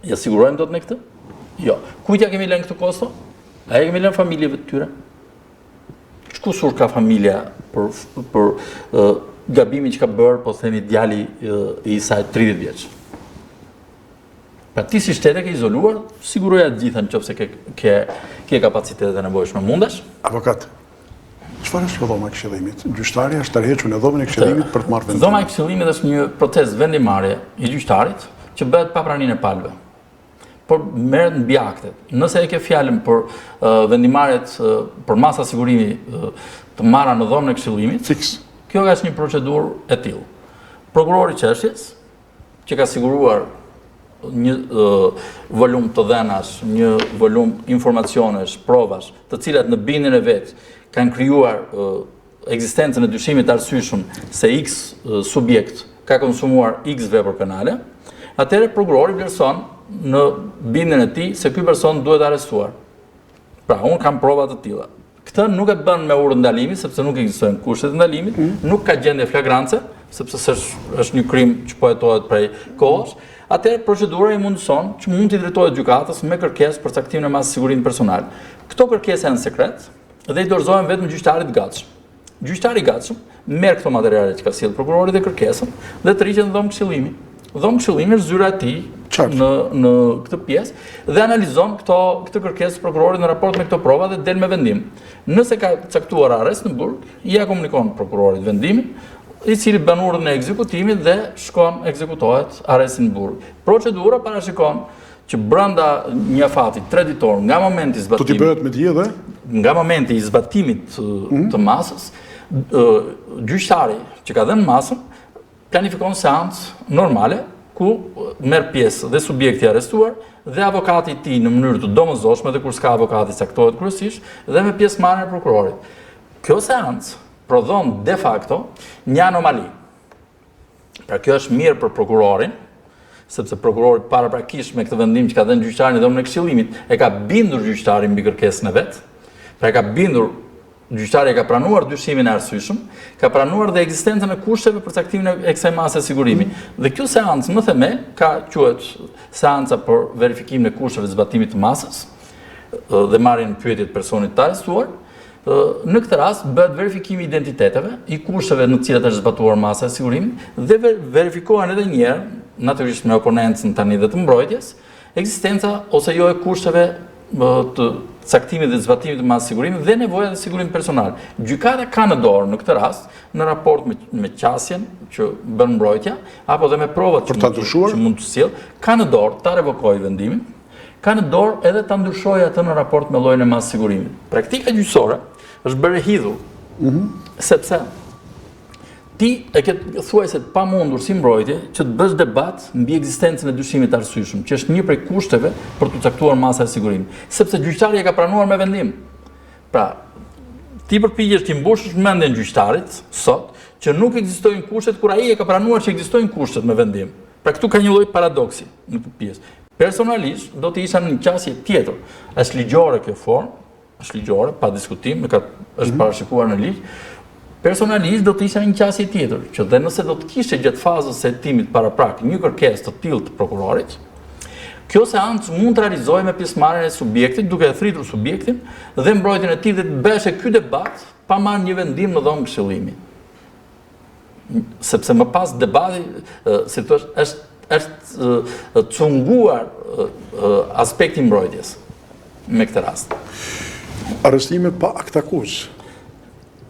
B: Ja sigurojmë dot ne këtë? Jo. Kujt ja kemi lënë këtë kosto? A e kemi lënë familjeve të tyre? Ç'kusur ka familja për gabimin që ka bërë, po themi djali i saj 30 vjeç. Pra ti si shtete ke izoluar, siguroja të gjitha nëse ke kapacitetet e nevojshme. Mundesh?
A: Avokat, çfarë është dhoma e Këshillimit? Gjyqtari është tërhequr në dhomën e Këshillimit për të marrë vendim.
B: Dhoma e Këshillimit është një proces vendimarrje i gjyqtarit që bëhet pa praninë e palëve. Por merret mbi aktet. Nëse e ke fjalën për vendimarrjet për masa sigurimi të marra në dhomën e Këshillimit,
A: Fiks.
B: Kjo është një procedurë e tillë. Prokurori i çështjes, që ka siguruar një volum të dhenash, një volum informacionesh, provash, të cilat në bindjen e vet kanë krijuar ekzistencën e dyshimit të arsyeshëm se X subjekt ka konsumuar X vepër penale, atëherë prokurori vlerëson në bindjen e tij se ky person duhet arrestuar. Pra, unë kam prova të tilla. Këtë nuk e bën me urë ndalimi, sepse nuk ekzistojnë kushtet e ndalimit, nuk ka gjendje flagrance, sepse është një krim që po hetohet prej kohësh. Atëherë procedura i mundëson që mund t'i drejtohet gjykatës me kërkesë për caktimin e masës sigurimit personal. Këto kërkesa janë sekret dhe i dorëzohen vetëm gjyqtarit të gatshëm. Gjyqtari i gatshëm merr këto materiale që ka sjellë prokurori dhe kërkesën dhe të rriqet në dhomë këshillimi. Dhomë këshillimi është zyra e tij në këtë pjesë dhe analizon këtë kërkesë prokurorit në raport me këto prova dhe del me vendim. Nëse ka caktuar arrest në burg, ia komunikon prokurorit vendimin, i cili bën urdhën e ekzekutimit dhe shkon ekzekutohet arresti në burg. Procedura parashikon që brenda një afati 3 ditor nga momenti i zbatimit.
A: Do t'i bëhet me dije dhe?
B: Nga momenti i zbatimit të masës, gjyqtari që ka dhënë masën planifikon seancë normale ku merr pjesë dhe subjekti i arrestuar dhe avokati i tij në mënyrë të domosdoshme dhe kur s'ka avokati caktohet kryesisht dhe me pjesëmarrjen e prokurorit. Kjo seancë prodhon de facto një anomali. Pra kjo është mirë për prokurorin, sepse prokurori paraprakisht me këtë vendim që ka dhënë gjyqtari në dhomën e Këshillimit, e ka bindur gjyqtarin mbi kërkesën e vet. Pra e ka bindur gjyqtari, ka pranuar dyshimin e arsyeshëm, ka pranuar dhe ekzistencën e kushteve për caktimin e kësaj mase sigurimi. Dhe kjo seancë në themel ka quhet seanca për verifikimin e kushteve të zbatimit të masës dhe marrjen në pyetje të personit të arrestuar. Në këtë rast bëhet verifikimi i identiteteve, i kushteve në të cilat është zbatuar masa e sigurimit dhe verifikohen edhe një herë, natyrisht me oponencën tani dhe të mbrojtjes, ekzistenca ose jo e kushteve të caktimit dhe zbatimit të masës sigurimit dhe nevoja dhe sigurim personal. Gjykata ka në dorë në këtë rast, në raport me qasjen që bën mbrojtja, apo dhe me provat që mund të sjellë, ka në dorë ta revokojë vendimin, ka në dorë edhe ta ndryshojë atë në raport me llojin e masës sigurimit. Praktika gjyqësore është bërë e hidhur, sepse ti e ke thuajse të pamundur si mbrojtje që të bësh debat mbi ekzistencën e dyshimit të arsyeshëm, që është një prej kushteve për të caktuar masa e sigurimit, sepse gjyqtari e ka pranuar me vendim. Pra, ti përpiqesh të mbushësh mendjen gjyqtarit sot që nuk ekzistojnë kushtet kur ai e ka pranuar që ekzistojnë kushtet në vendim. Pra këtu ka një lloj paradoksi në këtë pjesë. Personalisht do të isha në një qasje tjetër. Është ligjore kjo formë, është ligjore, pa diskutim, është parashikuar në ligj. Personalisht do të isha në një qasje tjetër, që dhe nëse do të kishte gjatë fazës së hetimit paraprak një kërkesë të tillë të prokurorit, kjo seancë mund të realizohej me pjesëmarrjen e subjektit, duke e thritur subjektin dhe mbrojtjen e tij dhe të bëhej ky debat pa marrë një vendim në dhomë këshillimi. Sepse më pas debati, si thua, është cunguar aspekti mbrojtjes me këtë rast.
A: Arrestime pa akt akuz.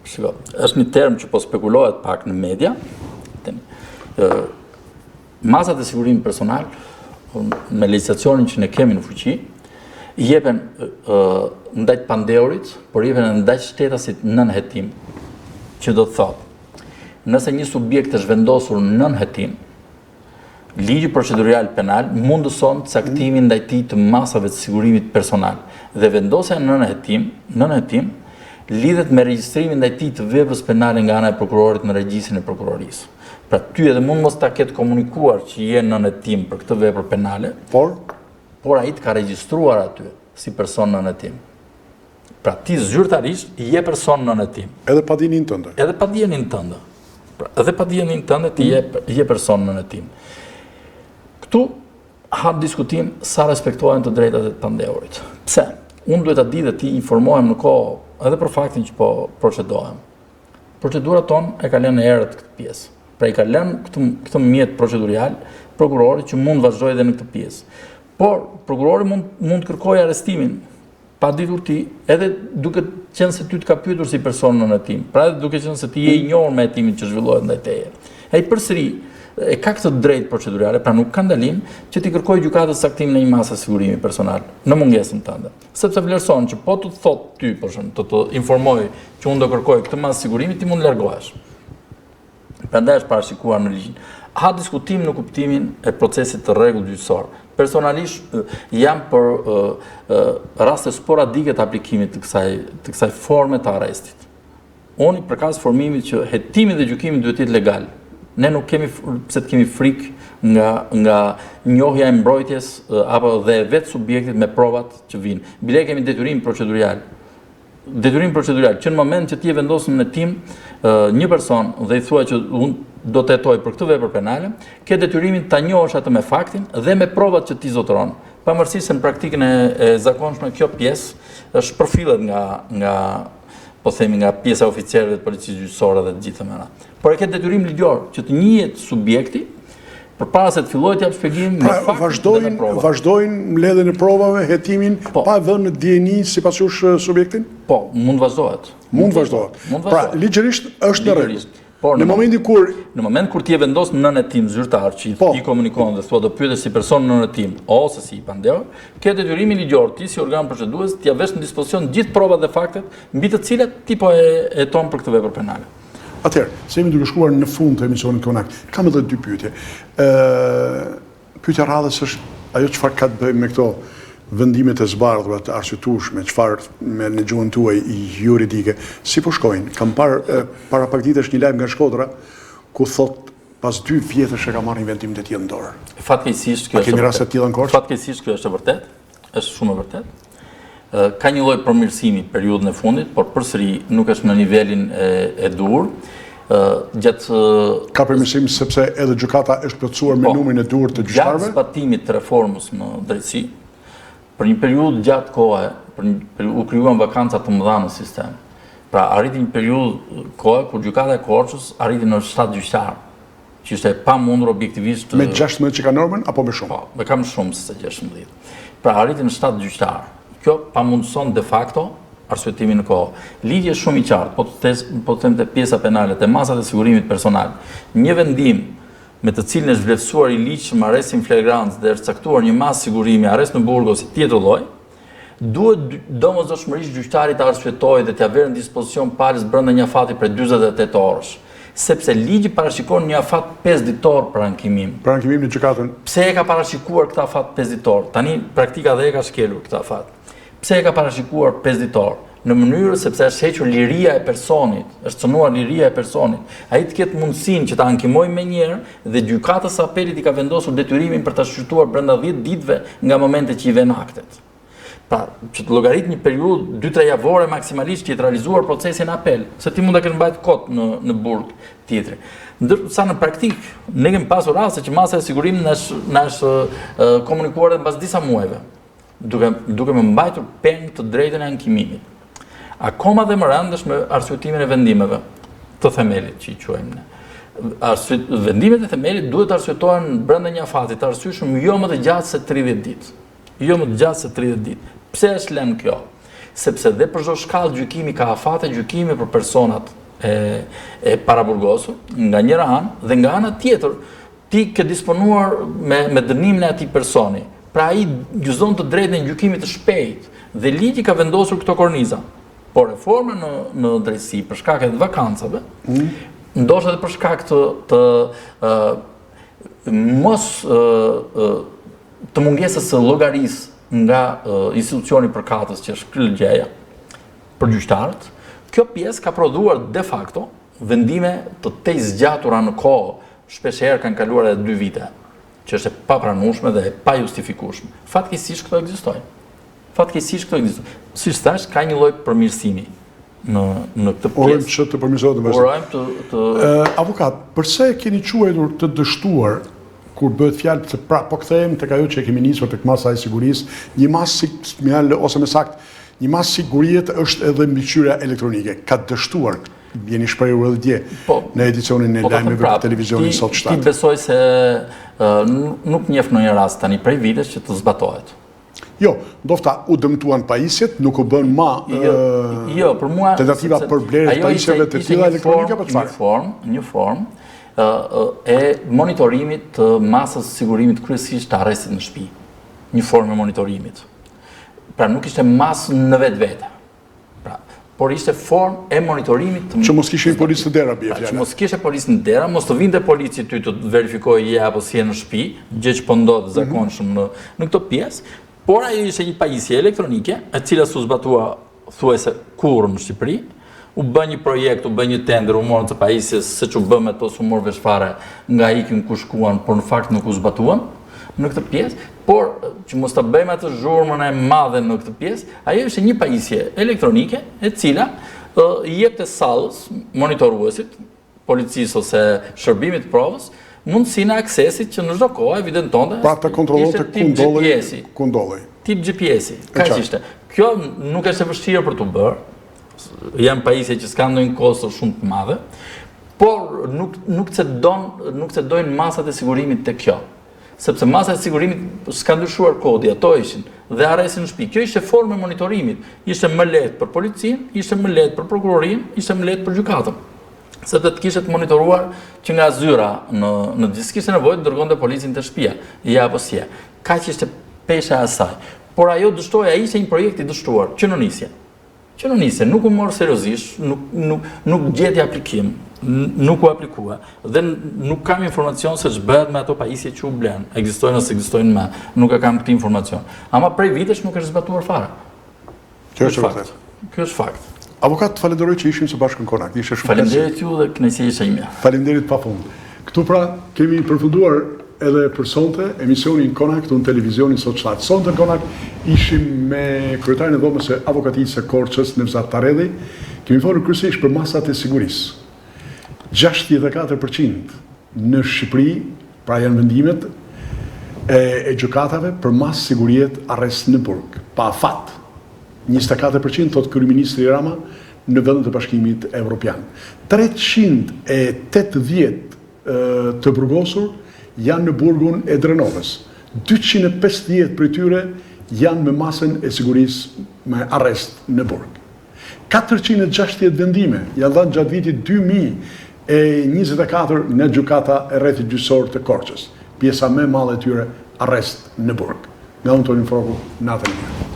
B: Shiko, është një term që po spekulohet pak në media. Masat e sigurimit personal me legjislacionin që ne kemi në fuqi, jepen ndaj pandeurit, por jepen ndaj shtetasit nën hetim, që do të thotë, nëse një subjekt është vendosur nën hetim, ligji procedurial penal mundëson caktimin ndaj tij të masave të sigurimit personal dhe vendosja nën hetim lidhet me regjistrimin ndaj tij të veprës penale nga ana e prokurorit në regjistrin e prokurorisë. Pra ty edhe mund mos ta ketë komunikuar që je nën hetim për këtë vepër penale, por ai të ka regjistruar aty si person nën hetim. Pra ti zyrtarisht je person nën hetim.
A: Edhe pa dijenin tënde.
B: Edhe pa dijenin tënde. Pra, edhe pa dijenin tënde ti je person nën hetim. Këtu hap diskutim sa respektohen të drejtat e pandeurit. Pse? Unë duhet ta di dhe ti informohem në kohë edhe për faktin që po procedohem. Procedura tonë e ka lënë erët këtë pjesë. Pra i ka lënë këtë mjet procedurial prokurorit që mund vazhdojë edhe në këtë pjesë. Por prokurori mund kërkojë arrestimin pa ditur ti, edhe duke qenë se ty të ka pyetur si person në hetim. Pra edhe duke qenë se ti je i njohur me hetimin që zhvillohet ndaj teje. Ai përsëri e ka këtë drejtë procedurale, pra nuk ka ndalim që ti kërkojë gjykatës saktimin në një masë sigurimi personal në mungesën tënde. Sepse vlerëson që po të thotë ty, për shembull, të informoj që unë do kërkoj këtë masë sigurimi, ti mund largohesh. Prandaj është parashikuar në ligjin. Ha diskutim në kuptimin e procesit të rregull gjyqësor. Personalisht jam për raste sporadike të aplikimit të kësaj forme të arrestit. Unë përkas formimit që hetimi dhe gjykimi duhet të jetë legal. Ne nuk kemi pse të kemi frikë nga njohja e mbrojtjes apo dhe vetë subjektit me provat që vinë. Bile kemi detyrim procedurial. Detyrim procedurial që në moment që ti e vendosur në hetim një person dhe i thua që unë do të jetoj për këtë vepër penale, ke detyrimin ta njohësh atë me faktin dhe me provat që ti zotëron. Pavarësisht se në praktikën e zakonshme kjo pjesë është përfillet nga po themi nga pjesa e oficerëve të policisë gjyqësore dhe të gjithë mëra. Por e ke detyrim ligjor që të njihet subjekti përpara se të fillojë të jap shpjegim me fakte dhe me prova.
A: Vazhdojnë mbledhjen e provave, hetimin pa vënë dieni sipas jush subjektin?
B: Po, mund vazhdohet.
A: Mund vazhdohet. Pra, ligjërisht është në rregull.
B: Por
A: në moment
B: kur ti e vendos në hetim zyrtar që i komunikon dhe thua do pyetesh si person në hetim ose si pandeur, ke detyrimin ligjor ti si organ procedues t'ia vesh në dispozicion gjithë provat dhe faktet mbi të cilat ti po e heton për këtë vepër penale.
A: Atëherë, se jemi duke shkuar në fund të emisionit Konak, kam edhe dy pyetje. Pyetja radhës është ajo çfarë ka të bëjë me këto vendimet e zbardhura të arsyetueshme, çfarë me në gjuhën tuaj juridike, si po shkojnë? Kam parë para pak ditësh një lajm nga Shkodra ku thot pas 2 vjetësh e ka marrë një vendim të tillë në dorë.
B: Fatkeqësisht kjo është.
A: Kemi raste të tilla në Korçë?
B: Fatkeqësisht kjo është e vërtetë. Është shumë e vërtetë. Ka një lloj përmirësimi periudhën e fundit, por përsëri nuk është në nivelin e duhur.
A: Ka përmirësim sepse edhe gjykata është plotësuar me numrin e duhur të gjyqtarëve?
B: Gjatë zbatimit të reformës në drejtësi, për një periudhë gjatë kohe, u krijuan vakanca të mëdha në sistem. Pra arriti një periudhë kohe kur gjykata e Korçës arriti në 7 gjyqtar, që ishte pa mundur objektivisht.
A: Me 16 që ka normën apo me shumë?
B: Po, me kam shumë se 16. Pra arriti në 7 gjyqtar. Kjo pamundson de facto arsyetimin në kohë. Ligji është shumë i qartë, po të them te pjesa penale, te masat e sigurimit personal. Një vendim me të cilin është vlerësuar i ligjshëm arrest in flagrans dhe është caktuar një masë sigurimi, arrest në burg ose tjetër lloj, duhet domosdoshmërisht gjyqtari ta arsyetojë dhe t'ia vërë në dispozicion palës brenda një afati për 48 orësh. Sepse ligji parashikon një afat 5 ditor për ankimim.
A: Për ankimim në gjykatën.
B: Pse e ka parashikuar këtë afat 5 ditor? Tani praktika dhe e ka shkelur këtë afat. Pse e ka parashikuar 5 ditor? në mënyrë sepse është hequr liria e personit, është cënuar liria e personit. Ai të ketë mundësinë që ta ankimojë më njëherë dhe gjykata së apelit i ka vendosur detyrimin për ta shqyrtuar brenda 10 ditëve nga momenti që i vën aktet. Pra, që të llogarit një periudhë 2-3 javore maksimalisht që të realizuar procesin apel, se ti mund ta kesh mbajtur kot në burg tjetër. Ndërsa në praktik, ne kemi pasur raste që masa e sigurimit na është komunikuar edhe mbas disa muajve, duke më mbajtur peng të drejtën e ankimimit. Akoma dhe më rëndësh me arsyetimin e vendimeve të themelit që i quajmë ne. Vendimet e themelit duhet të arsyetohen brenda një afati të arsyeshëm jo më të gjatë se 30 ditë. Jo më të gjatë se 30 ditë. Pse është lënë kjo? Sepse dhe për çdo shkallë gjykimi ka afate gjykimi për personat e paraburgosur nga njëra anë dhe nga ana tjetër ti ke disponuar me dënimin e atij personi. Pra ai gjuzon të drejtën e gjykimit të shpejtë dhe ligji ka vendosur këto korniza. Por reforma në drejtësi për shkak të vakancave, ndoshta edhe për shkak të mungesës së llogarisë nga institucioni i përkatës që është KLG-ja për gjyqtarët, kjo pjesë ka prodhuar de facto vendime të zgjatura në kohë, shpeshherë kanë kaluar edhe 2 vite, që është e papranueshme dhe e pa justifikueshme. Fatkeqësisht këto ekzistojnë. Si thash, ka një lloj përmirësimi në këtë pjesë.
A: Urojmë që të përmirësohet më shumë. Avokat, përse keni quajtur të dështuar kur bëhet fjalë se pra po kthehemi tek ajo që kemi nisur tek masa e sigurisë, një masë ose më saktë, një masë sigurie është edhe mbikëqyrja elektronike. Ka dështuar, jeni shprehur edhe dje në edicionin e lajmeve të televizionit sot shtatë.
B: Ti besoj se nuk njeh ndonjë rast tani prej vitesh që të zbatohet.
A: Jo, ndofta u dëmtuan pajisjet, nuk u bën ma
B: për mua
A: tentativa për blerje të pajisjeve të tilla elektronike për çfarë?
B: Një formë e monitorimit të masës sigurimit kryesisht të arrestit në shtëpi. Një formë e monitorimit. Pra nuk ishte masë në vetvete. Pra, por ishte formë e monitorimit
A: që mos kishin policë në dera, bie fjala.
B: Që mos kishe policë në dera, mos të vinte polici ty të verifikojë je apo si je në shtëpi, gjë që po ndodh zakonshëm në këtë pjesë, por ajo ishte një pajisje elektronike, e cila s'u zbatua thuajse kurrë në Shqipëri. U bë një projekt, u bë një tender, u morën të pajisjes, se që u bë me to s'u morë vesh fare nga ikin ku shkuan, por në fakt nuk u zbatuan në këtë pjesë, por që mos ta bëjmë atë zhurmën e madhe në këtë pjesë, ajo ishte një pajisje elektronike, e cila i jepte sallës, monitoruesit, policisë ose shërbimit provës, mundësinë e aksesit që në çdo kohë evidentonte.
A: Pra të kontrollonte ku ndollej.
B: Tip GPS-i. Kaq ishte. Kjo nuk është e vështirë për t'u bërë. Janë pajisje që s'kan ndonjë kosto shumë të madhe, por nuk cedojnë masat e sigurimit te kjo. Sepse masat e sigurimit s'ka ndryshuar kodi, ato ishin dhe arrestin në shtëpi. Kjo ishte formë e monitorimit. Ishte më lehtë për policinë, ishte më lehtë për prokurorinë, ishte më lehtë për gjykatën. Sepse të kishte të monitoruar që nga zyra në s'kishte nevojë të dërgonte policin te shtëpia. Ja apo si. Kaq ishte pesha e asaj. Por ajo dështoja ishte një projekt i dështuar që në nisje, nuk u morë seriozisht, nuk gjeti aplikim, nuk u aplikua, dhe nuk kam informacion se ç'bëhet me ato pajisje që u blen, ekzistojnë ose ekzistojnë me, nuk kam këtë informacion. Ama prej vitesh nuk është zbatuar fare.
A: Kjo është vërtet.
B: Kjo është fakt.
A: Avokat, falenderoj që ishim së bashku në kontakt. Ishte shumë
B: Faleminderit ju dhe kënaqësia ishte ime.
A: Faleminderit pafund. Këtu pra kemi përfunduar edhe për sonte emisionin Konak në televizionin sot shtatë. Sonte në Konak ishim me kryetarin e dhomës së avokatisë së Korçës, Nevzat Taredhi. Kemi folur kryesisht për masat e sigurisë. 64% në Shqipëri, pra janë vendimet e gjykatave për masë siguriet arrest në burg, pa afat. 24% thot kryeministri Rama në vendet e Bashkimit Evropian. 380 të burgosur janë në burgun e Drenovës. 250 për tyre janë me masën e sigurisë me arrest në burg. 460 vendime janë dhënë gjatë vitit 2024 në gjykata e rrethit gjyqësor të Korçës. Pjesa më e madhe e tyre arrest në burg. Nga unë Tonin Froku, natën e mirë.